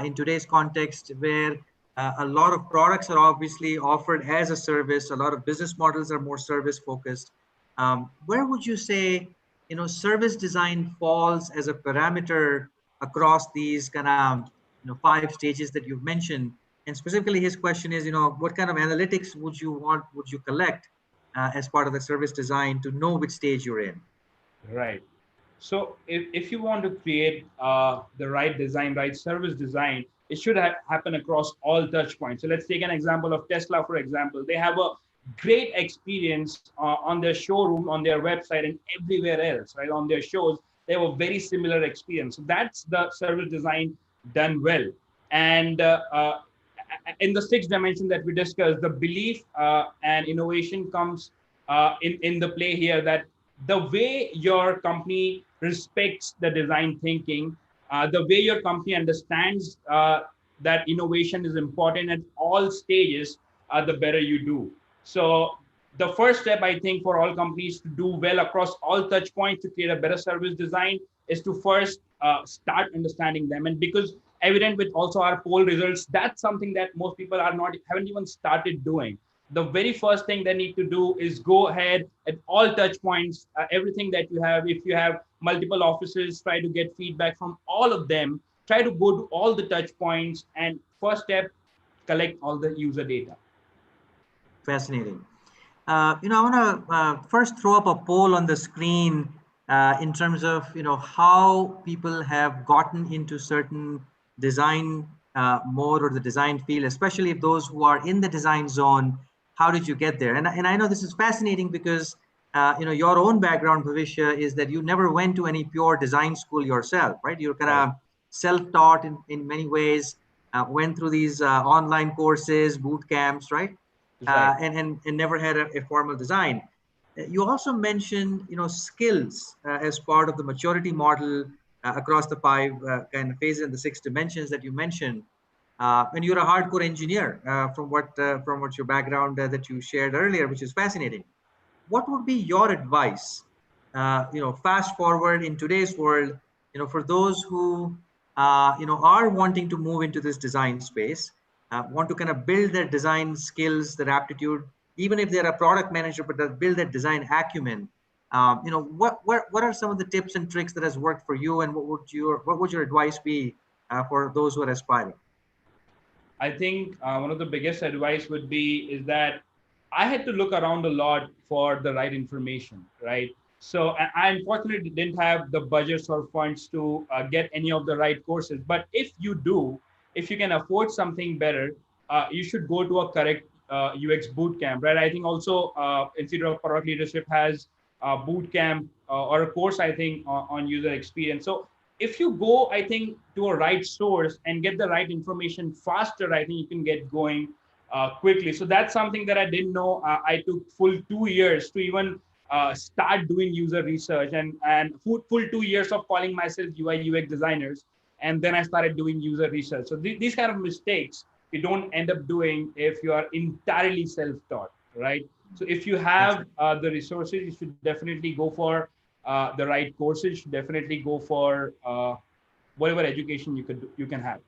in today's context, where a lot of products are obviously offered as a service. A lot of business models are more service focused. Where would you say, service design falls as a parameter across these kind of 5 stages that you've mentioned? And specifically, his question is, what kind of analytics would you collect as part of the service design to know which stage you're in? Right. So if you want to create the right design, right service design, it should happen across all touch points. So let's take an example of Tesla, for example. They have a great experience on their showroom, on their website, and everywhere else, right? On their shows, they have a very similar experience. So that's the service design done well. And in the sixth dimension that we discussed, the belief and innovation comes in the play here, that the way your company respects the design thinking, the way your company understands that innovation is important at all stages, the better you do. So the first step, I think, for all companies to do well across all touch points to create a better service design is to first start understanding them. And because evident with also our poll results, that's something that most people haven't even started doing. The very first thing they need to do is go ahead at all touch points, everything that you have. If you have multiple offices, try to get feedback from all of them. Try to go to all the touch points, and first step, collect all the user data. Fascinating. I want to first throw up a poll on the screen in terms of how people have gotten into certain design mode or the design field, especially if those who are in the design zone. How did you get there? And I know this is fascinating because your own background, Bhavishya, is that you never went to any pure design school yourself, right? You're kind of self-taught in many ways. Went through these online courses, boot camps, right? And never had a formal design. You also mentioned, skills as part of the maturity model across the five kind of phases and the six dimensions that you mentioned. And you're a hardcore engineer from what your background that you shared earlier, which is fascinating. What would be your advice? Fast forward in today's world, for those who are wanting to move into this design space. Want to kind of build their design skills, their aptitude, even if they're a product manager, but build their design acumen. What are some of the tips and tricks that has worked for you, and what would your advice be for those who are aspiring? I think one of the biggest advice would be is that I had to look around a lot for the right information, right? So I unfortunately didn't have the budgets or funds to get any of the right courses. But if you do, if you can afford something better, you should go to a correct UX boot camp, right? I think also Institute of Product Leadership has a boot camp or a course, I think, on user experience. So if you go, I think, to a right source and get the right information faster, I think you can get going quickly. So that's something that I didn't know. I took full 2 years to even start doing user research, and full 2 years of calling myself UI UX designers. And then I started doing user research. So these kind of mistakes you don't end up doing if you are entirely self-taught, right? So if you have the resources, you should definitely go for the right courses. You should definitely go for whatever education you can have.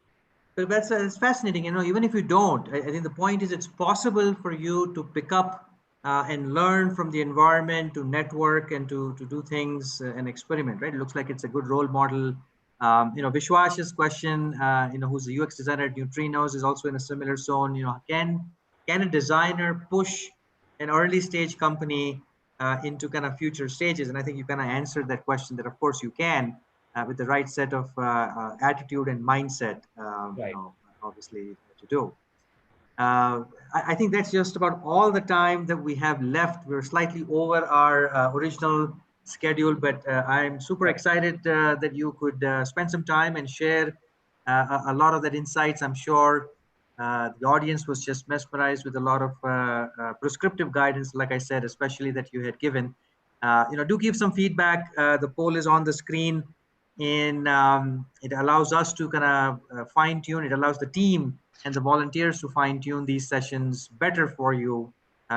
But it's fascinating. Even if you don't, I think the point is it's possible for you to pick up and learn from the environment, to network and to do things and experiment, right? It looks like it's a good role model. Vishwash's question, who's a UX designer at Neutrinos, is also in a similar zone. Can a designer push an early stage company into kind of future stages? And I think you kind of answered that question, that of course you can, with the right set of attitude and mindset, Right. obviously to do. I think that's just about all the time that we have left. We're slightly over our original schedule, but I'm super excited that you could spend some time and share a lot of that insights. I'm sure the audience was just mesmerized with a lot of prescriptive guidance, like I said, especially that you had given. Do give some feedback. The poll is on the screen, and it allows us to kind of fine tune. It allows the team and the volunteers to fine tune these sessions better for you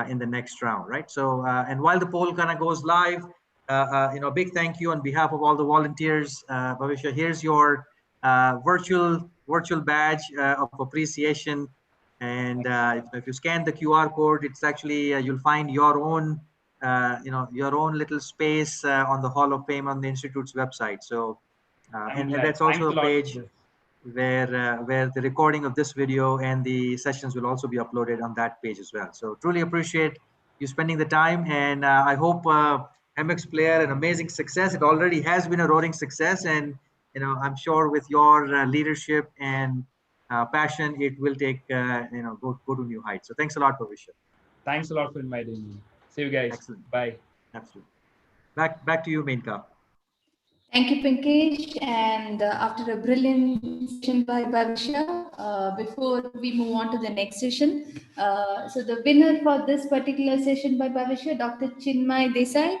in the next round, right? So, and while the poll kind of goes live, big thank you on behalf of all the volunteers. Bhavishya, here's your virtual badge of appreciation. And if you scan the QR code, it's actually, you'll find your own, your own little space on the Hall of Fame on the Institute's website. So, and that's also a page where the recording of this video and the sessions will also be uploaded on that page as well. So truly appreciate you spending the time, and I hope MX Player an amazing success. It already has been a roaring success, and I'm sure with your leadership and passion, it will take go to new heights. So thanks a lot, Bhavishya. Thanks a lot for inviting me. See you guys. Excellent. Bye. Absolutely. Back to you, Menka. Thank you, Pinkesh. And after a brilliant session by Bhavishya, before we move on to the next session, so the winner for this particular session by Bhavishya, Dr. Chinmay Desai,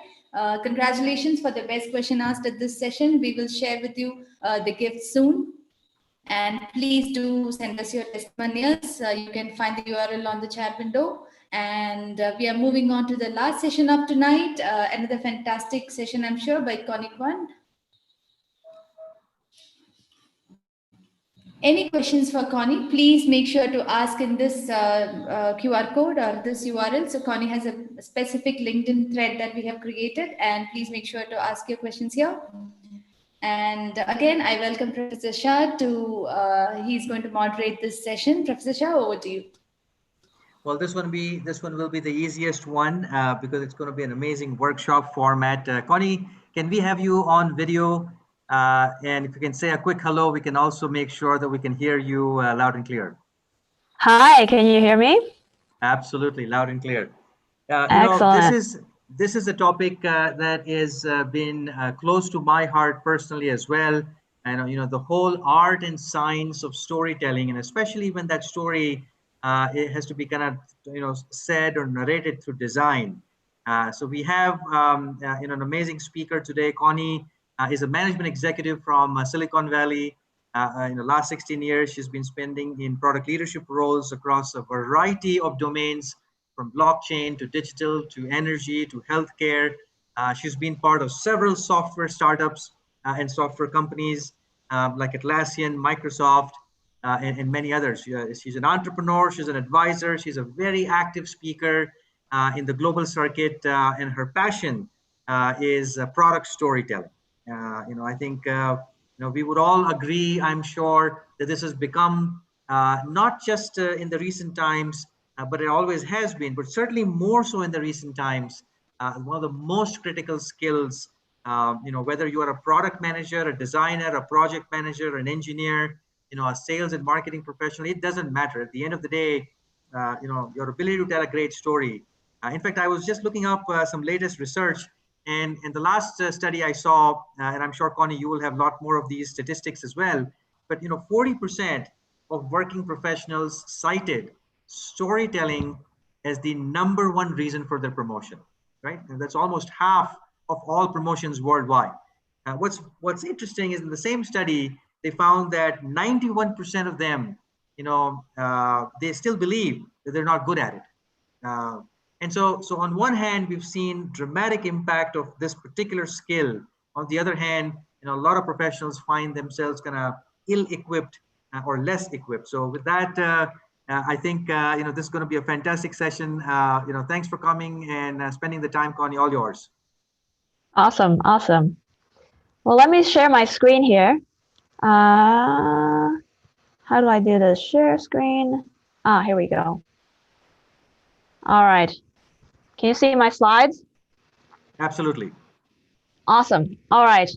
congratulations for the best question asked at this session. We will share with you the gift soon. And please do send us your testimonials. You can find the URL on the chat window. And we are moving on to the last session of tonight. Another fantastic session, I'm sure, by Connie Kwan. Any questions for Connie? Please make sure to ask in this QR code or this URL. So Connie has a specific LinkedIn thread that we have created, and please make sure to ask your questions here. And again, I welcome Professor Shah to, he's going to moderate this session. Professor Shah, over to you. Well, this one will be the easiest one because it's going to be an amazing workshop format. Connie, can we have you on video? And if you can say a quick hello, we can also make sure that we can hear you loud and clear. Hi, can you hear me? Absolutely, loud and clear. Excellent. This is a topic that is been close to my heart personally as well. And the whole art and science of storytelling, and especially when that story it has to be kind of said or narrated through design. So we have an amazing speaker today. Connie is a management executive from Silicon Valley. In the last 16 years, she's been spending in product leadership roles across a variety of domains, from blockchain to digital to energy to healthcare. She's been part of several software startups and software companies like Atlassian, Microsoft, and many others. She's an entrepreneur, she's an advisor, she's a very active speaker in the global circuit, and her passion is product storytelling. I think we would all agree, I'm sure, that this has become not just in the recent times, but it always has been, but certainly more so in the recent times, one of the most critical skills, whether you are a product manager, a designer, a project manager, an engineer, a sales and marketing professional, it doesn't matter. At the end of the day, your ability to tell a great story. In fact, I was just looking up some latest research, and in the last study I saw, and I'm sure, Connie, you will have a lot more of these statistics as well, but 40% of working professionals cited storytelling as the #1 reason for their promotion, right? And that's almost half of all promotions worldwide. What's interesting is in the same study, they found that 91% of them, they still believe that they're not good at it. And so on one hand, we've seen dramatic impact of this particular skill. On the other hand, a lot of professionals find themselves kind of ill-equipped or less equipped. So with that, I think this is going to be a fantastic session. Thanks for coming and spending the time, Connie. All yours. Awesome. Well, let me share my screen here. How do I do this? Share screen. Here we go. All right. Can you see my slides? Absolutely. Awesome. All right.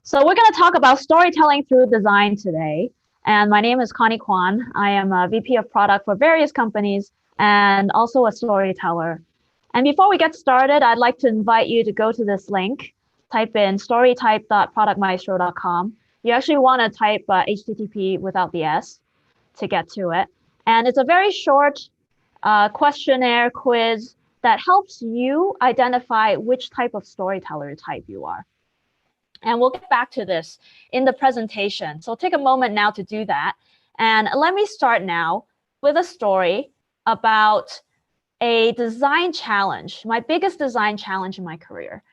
So we're going to talk about storytelling through design today. And my name is Connie Kwan. I am a VP of product for various companies and also a storyteller. And before we get started, I'd like to invite you to go to this link, type in storytype.productmaestro.com. You actually want to type HTTP without the S to get to it. And it's a very short questionnaire quiz that helps you identify which type of storyteller type you are. And we'll get back to this in the presentation. So take a moment now to do that. And let me start now with a story about a design challenge, my biggest design challenge in my career,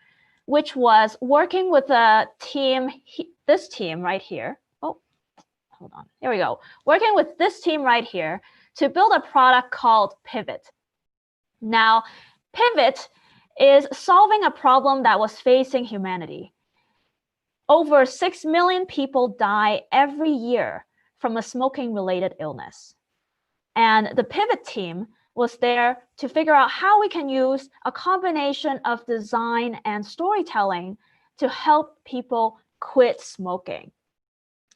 which was working with a team, this team right here. Oh, hold on, here we go. Working with this team right here to build a product called Pivot. Now, Pivot is solving a problem that was facing humanity. Over 6 million people die every year from a smoking-related illness. And the Pivot team was there to figure out how we can use a combination of design and storytelling to help people quit smoking.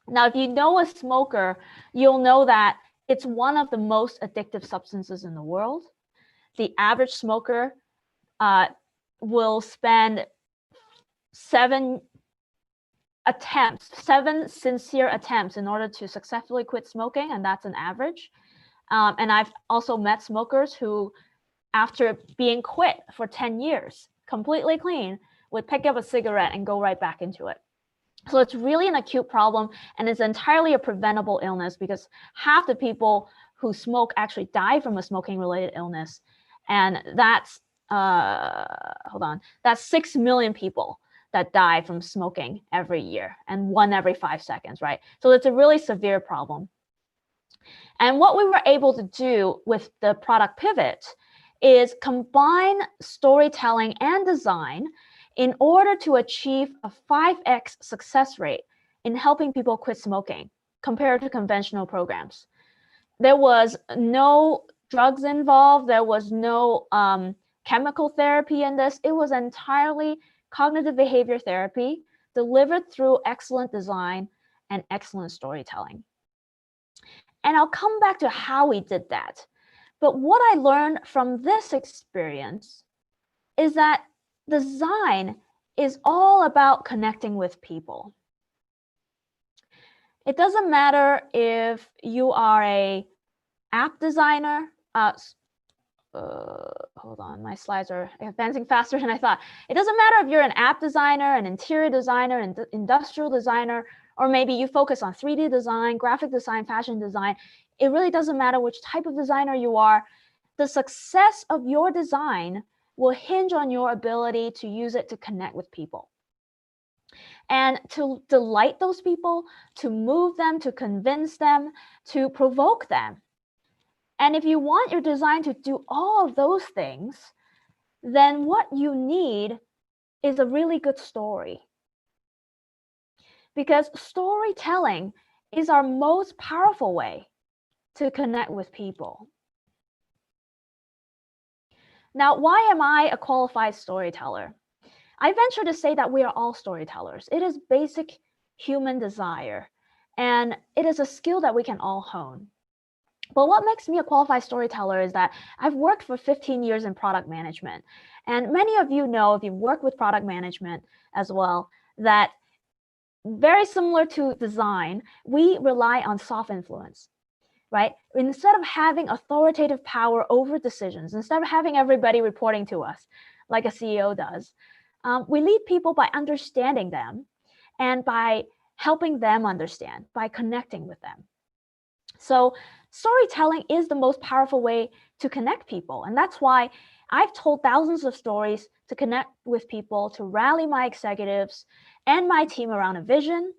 Now, if you know a smoker, you'll know that it's one of the most addictive substances in the world. the average smoker will spend 7 sincere attempts in order to successfully quit smoking, and that's an average. And I've also met smokers who, after being quit for 10 years, completely clean, would pick up a cigarette and go right back into it. So it's really an acute problem, and it's entirely a preventable illness, because half the people who smoke actually die from a smoking-related illness. And that's, that's 6 million people that die from smoking every year, and 1 every 5 seconds, right? So it's a really severe problem. And what we were able to do with the product pivot is combine storytelling and design in order to achieve a 5x success rate in helping people quit smoking compared to conventional programs. There was no drugs involved. There was no chemical therapy in this. It was entirely cognitive behavior therapy delivered through excellent design and excellent storytelling. And I'll come back to how we did that. But what I learned from this experience is that design is all about connecting with people. It doesn't matter if you are an app designer. Hold on, my slides are advancing faster than I thought. It doesn't matter if you're an app designer, an interior designer, an industrial designer, or maybe you focus on 3D design, graphic design, fashion design. It really doesn't matter which type of designer you are. The success of your design will hinge on your ability to use it to connect with people and to delight those people, to move them, to convince them, to provoke them. And if you want your design to do all of those things, then what you need is a really good story. Because storytelling is our most powerful way to connect with people. Now, why am I a qualified storyteller? I venture to say that we are all storytellers. It is basic human desire, and it is a skill that we can all hone. But what makes me a qualified storyteller is that I've worked for 15 years in product management. And many of you know, if you've worked with product management as well, that very similar to design, we rely on soft influence, right? Instead of having authoritative power over decisions, instead of having everybody reporting to us like a CEO does, we lead people by understanding them and by helping them understand, by connecting with them. So storytelling is the most powerful way to connect people. And that's why I've told thousands of stories to connect with people, to rally my executives and my team around a vision.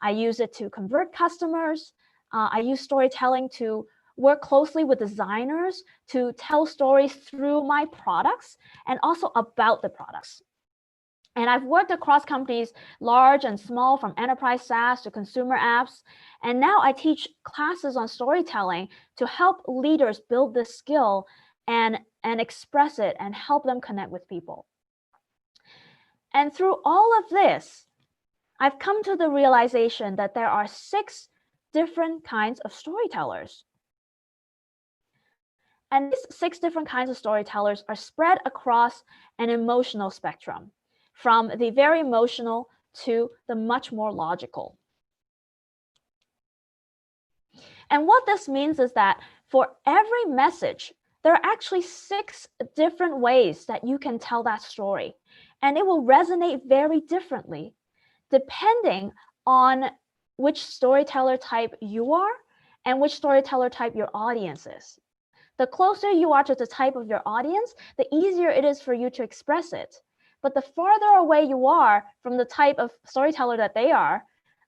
I use it to convert customers. I use storytelling to work closely with designers to tell stories through my products and also about the products. And I've worked across companies, large and small, from enterprise SaaS to consumer apps. And now I teach classes on storytelling to help leaders build this skill and express it and help them connect with people. And through all of this, I've come to the realization that there are 6 different kinds of storytellers. And these 6 different kinds of storytellers are spread across an emotional spectrum, from the very emotional to the much more logical. And what this means is that for every message, there are actually 6 different ways that you can tell that story. And it will resonate very differently depending on which storyteller type you are and which storyteller type your audience is. The closer you are to the type of your audience, the easier it is for you to express it. But the farther away you are from the type of storyteller that they are,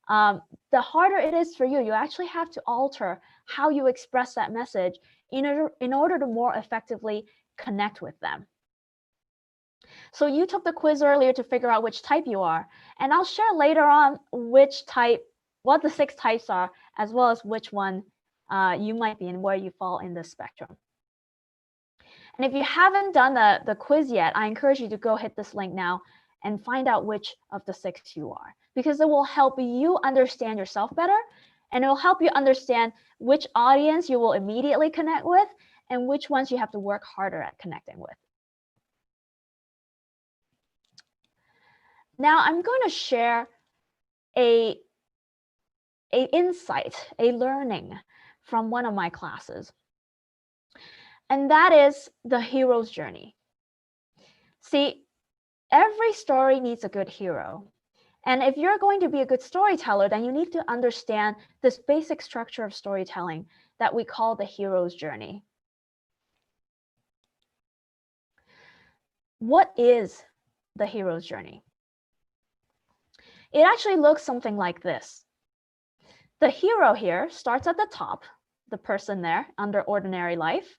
the harder it is for you. You actually have to alter how you express that message in order to more effectively connect with them. So you took the quiz earlier to figure out which type you are, and I'll share later on what the 6 types are, as well as which one you might be and where you fall in the spectrum. And if you haven't done the quiz yet, I encourage you to go hit this link now and find out which of the 6 you are, because it will help you understand yourself better, and it will help you understand which audience you will immediately connect with and which ones you have to work harder at connecting with. Now I'm going to share a insight, a learning from one of my classes. And that is the hero's journey. See, every story needs a good hero. And if you're going to be a good storyteller, then you need to understand this basic structure of storytelling that we call the hero's journey. What is the hero's journey? It actually looks something like this. The hero here starts at the top, the person there under ordinary life,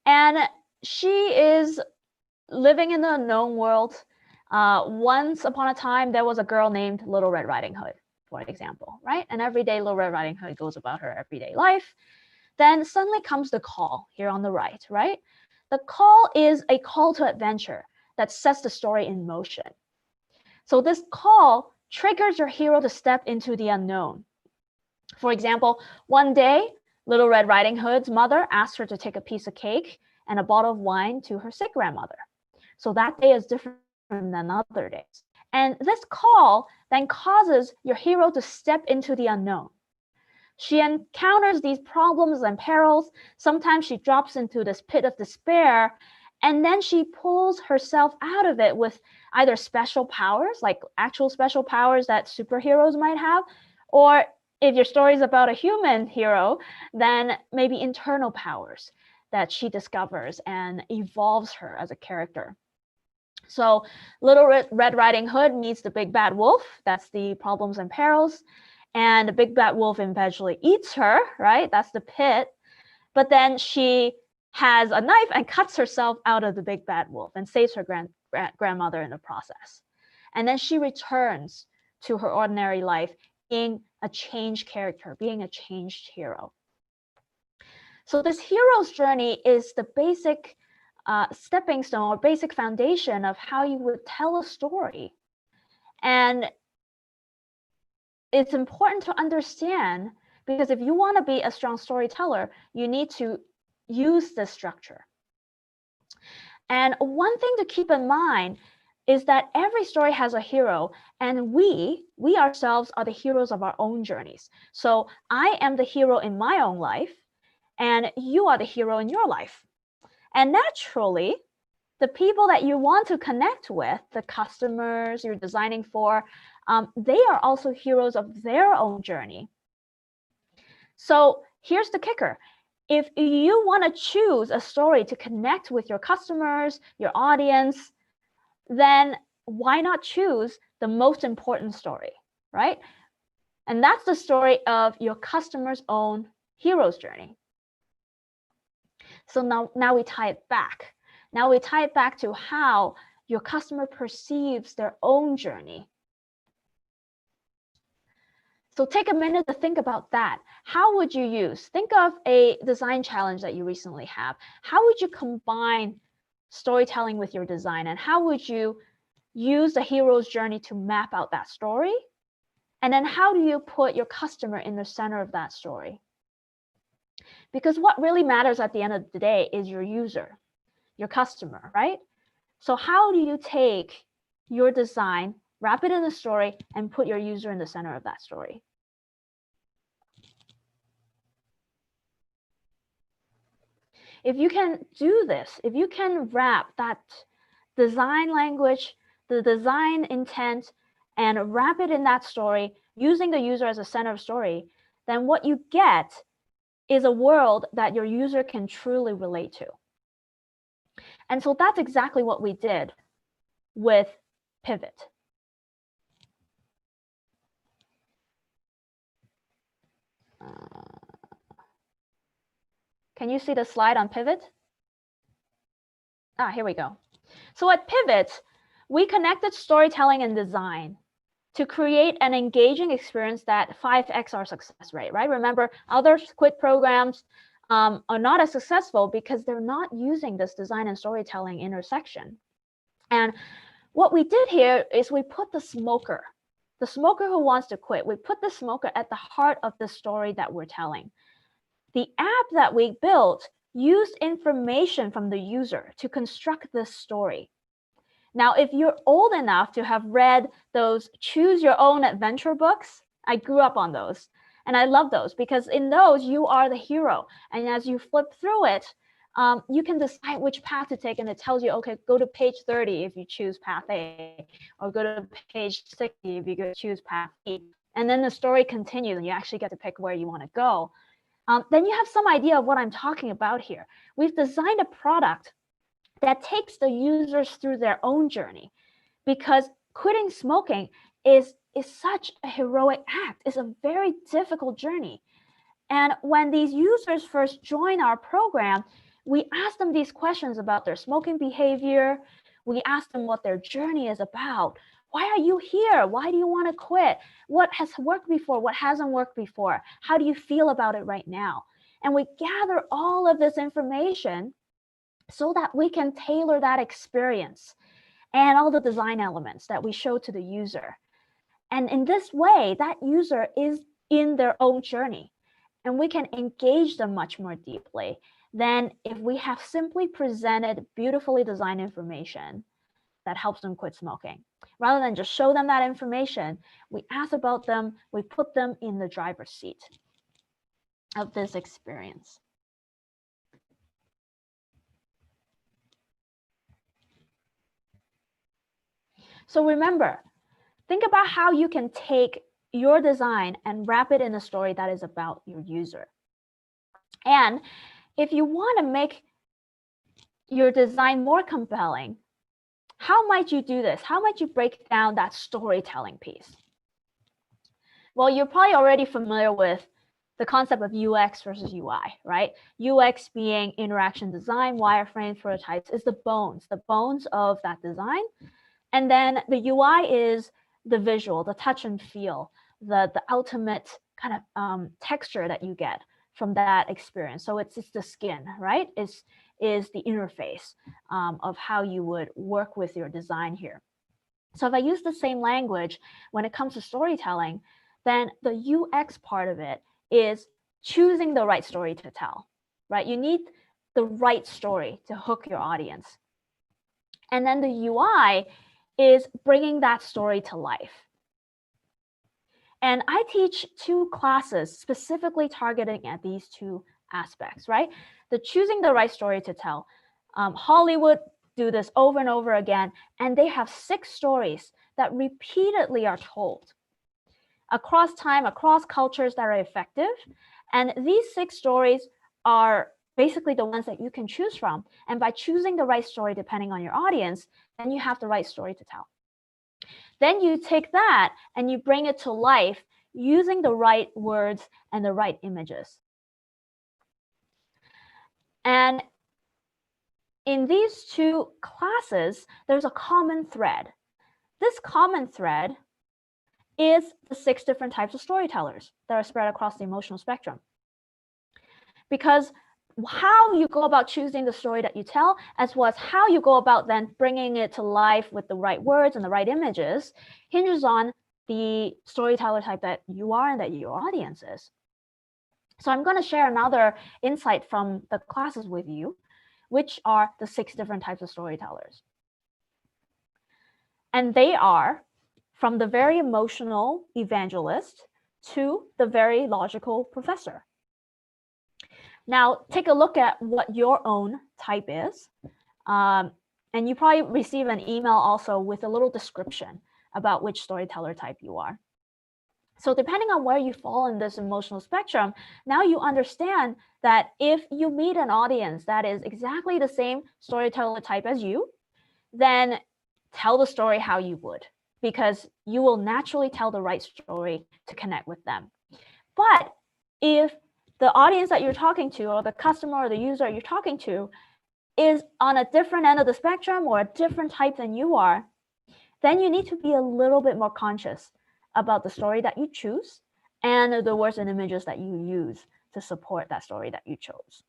and she is living in the unknown world. Once upon a time, there was a girl named Little Red Riding Hood, for example, right? And every day, Little Red Riding Hood goes about her everyday life. Then suddenly comes the call here on the right, right? The call is a call to adventure that sets the story in motion. So this call triggers your hero to step into the unknown. For example, one day, Little Red Riding Hood's mother asked her to take a piece of cake and a bottle of wine to her sick grandmother. So that day is different than other days. And this call then causes your hero to step into the unknown. She encounters these problems and perils. Sometimes she drops into this pit of despair, and then she pulls herself out of it with either special powers, like actual special powers that superheroes might have, or if your story is about a human hero, then maybe internal powers that she discovers and evolves her as a character. So Little Red Riding Hood meets the big bad wolf. That's the problems and perils. And the big bad wolf eventually eats her, right? That's the pit. But then she has a knife and cuts herself out of the big bad wolf and saves her grandmother in the process. And then she returns to her ordinary life being a changed character, being a changed hero. So this hero's journey is the basic stepping stone or basic foundation of how you would tell a story. And it's important to understand, because if you want to be a strong storyteller, you need to use this structure. And one thing to keep in mind is that every story has a hero, and we ourselves are the heroes of our own journeys. So I am the hero in my own life, and you are the hero in your life. And naturally, the people that you want to connect with, the customers you're designing for, they are also heroes of their own journey. So here's the kicker. If you want to choose a story to connect with your customers, your audience, then why not choose the most important story, right? And that's the story of your customer's own hero's journey. So now we tie it back. Now we tie it back to how your customer perceives their own journey. So take a minute to think about that. How would you think of a design challenge that you recently have. How would you combine storytelling with your design? And how would you use the hero's journey to map out that story? And then how do you put your customer in the center of that story? Because what really matters at the end of the day is your user, your customer, right? So how do you take your design, wrap it in a story, and put your user in the center of that story? If you can do this, if you can wrap that design language, the design intent, and wrap it in that story using the user as a center of story, then what you get is a world that your user can truly relate to. And so that's exactly what we did with Pivot. Can you see the slide on Pivot? Here we go. So at Pivot, we connected storytelling and design to create an engaging experience that 5x our success rate, right? Remember, other Squid programs are not as successful because they're not using this design and storytelling intersection. And what we did here is we put the smoker who wants to quit, we put the smoker at the heart of the story that we're telling. The app that we built use information from the user to construct this story. Now, if you're old enough to have read those choose your own adventure books, I grew up on those. And I love those because in those, you are the hero. And as you flip through it, you can decide which path to take. And it tells you, okay, go to page 30 if you choose path A, or go to page 60 if you choose path B. And then the story continues and you actually get to pick where you want to go. Then you have some idea of what I'm talking about here. We've designed a product that takes the users through their own journey, because quitting smoking is such a heroic act. It's a very difficult journey. And when these users first join our program, we ask them these questions about their smoking behavior. We ask them what their journey is about. Why are you here? Why do you want to quit? What has worked before? What hasn't worked before? How do you feel about it right now? And we gather all of this information so that we can tailor that experience and all the design elements that we show to the user. And in this way, that user is in their own journey, and we can engage them much more deeply than if we have simply presented beautifully designed information that helps them quit smoking. Rather than just show them that information, we ask about them, we put them in the driver's seat of this experience. So remember, think about how you can take your design and wrap it in a story that is about your user. And if you want to make your design more compelling, how might you do this? How might you break down that storytelling piece? Well, you're probably already familiar with the concept of UX versus UI, right? UX being interaction design, wireframes, prototypes is the bones of that design. And then the UI is the visual, the touch and feel, the ultimate kind of texture that you get from that experience. So it's the skin, right? Is the interface of how you would work with your design here. So if I use the same language when it comes to storytelling, then the UX part of it is choosing the right story to tell, right? You need the right story to hook your audience. And then the UI is bringing that story to life. And I teach 2 classes specifically targeting at these 2 aspects, right? The choosing the right story to tell. Hollywood do this over and over again, and they have 6 stories that repeatedly are told across time, across cultures that are effective. And these 6 stories are basically the ones that you can choose from. And by choosing the right story, depending on your audience, then you have the right story to tell. Then you take that and you bring it to life using the right words and the right images. And in these 2 classes, there's a common thread. This common thread is the 6 different types of storytellers that are spread across the emotional spectrum. Because how you go about choosing the story that you tell, as well as how you go about then bringing it to life with the right words and the right images, hinges on the storyteller type that you are and that your audience is. So I'm going to share another insight from the classes with you, which are the 6 different types of storytellers. And they are from the very emotional evangelist to the very logical professor. Now, take a look at what your own type is. And you probably receive an email also with a little description about which storyteller type you are. So depending on where you fall in this emotional spectrum, now you understand that if you meet an audience that is exactly the same storyteller type as you, then tell the story how you would, because you will naturally tell the right story to connect with them. But if the audience that you're talking to, or the customer or the user you're talking to, is on a different end of the spectrum or a different type than you are, then you need to be a little bit more conscious about the story that you choose and the words and images that you use to support that story that you chose.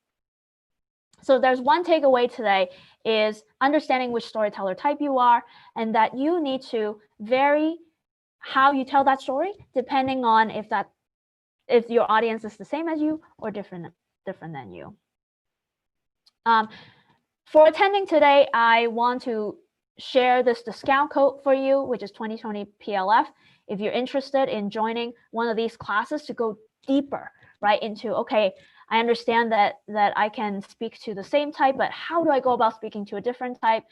So there's one takeaway today is understanding which storyteller type you are, and that you need to vary how you tell that story depending on if your audience is the same as you or different than you. For attending today, I want to share this discount code for you, which is 2020 PLF. If you're interested in joining one of these classes to go deeper, right, into, okay, I understand that I can speak to the same type, but how do I go about speaking to a different type?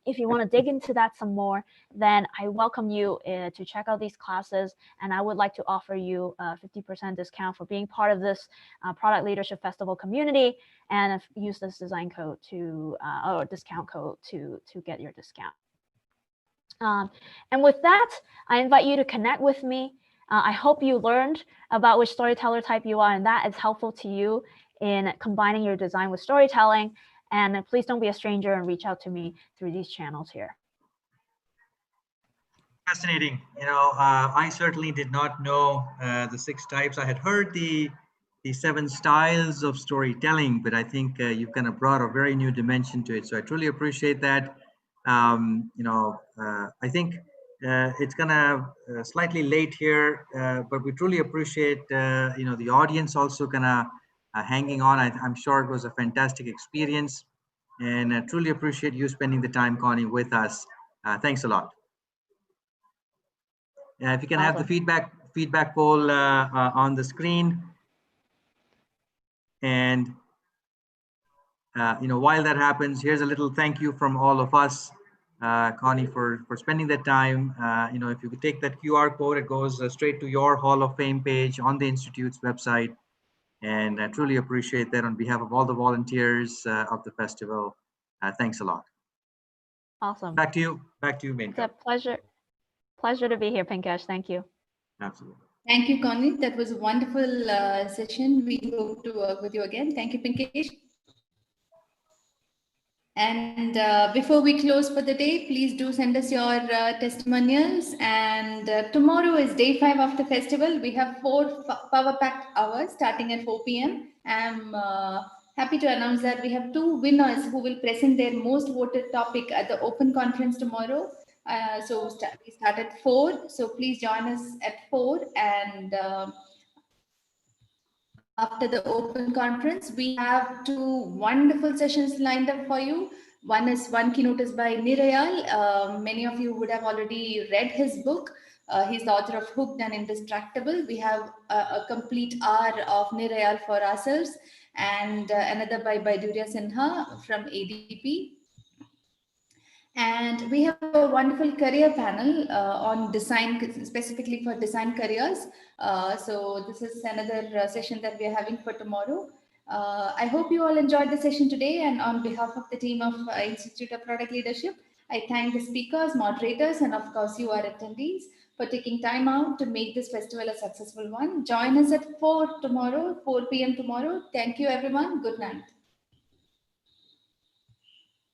If you want to dig into that some more, then I welcome you to check out these classes. And I would like to offer you a 50% discount for being part of this Product Leadership Festival community, and use this design code to, or discount code to get your discount. And with that, I invite you to connect with me. I hope you learned about which storyteller type you are, and that is helpful to you in combining your design with storytelling. And please don't be a stranger and reach out to me through these channels here. Fascinating. I certainly did not know the 6 types. I had heard the 7 styles of storytelling, but I think you've kind of brought a very new dimension to it. So I truly appreciate that. I think it's gonna slightly late here, but we truly appreciate the audience also kind of hanging on. I'm sure it was a fantastic experience, and I truly appreciate you spending the time, Connie, with us. Thanks a lot. If you can have the feedback poll on the screen, and while that happens, here's a little thank you from all of us. Connie, for spending that time. If you could take that QR code, it goes straight to your Hall of Fame page on the Institute's website. And I truly appreciate that on behalf of all the volunteers of the festival. Thanks a lot. Awesome. Back to you, Menka. It's a pleasure to be here, Pinkesh. Thank you. Absolutely. Thank you, Connie. That was a wonderful session. We hope to work with you again. Thank you, Pinkesh. And before we close for the day, please do send us your testimonials. And tomorrow is day 5 of the festival. We have 4 power-packed hours starting at 4 p.m. I'm happy to announce that we have 2 winners who will present their most voted topic at the open conference tomorrow. So we start at 4. So please join us at 4. And after the open conference, we have 2 wonderful sessions lined up for you. One keynote is by Nirayal. Many of you would have already read his book. He's the author of Hooked and Indestructible. We have a complete hour of Nirayal for ourselves, and another by Baidurya Sinha from ADP. And we have a wonderful career panel on design, specifically for design careers. So this is another session that we are having for tomorrow. I hope you all enjoyed the session today, and on behalf of the team of Institute of Product Leadership, I thank the speakers, moderators, and of course you, our attendees, for taking time out to make this festival a successful one. Join us at 4 p.m. tomorrow. Thank you, everyone. Good night.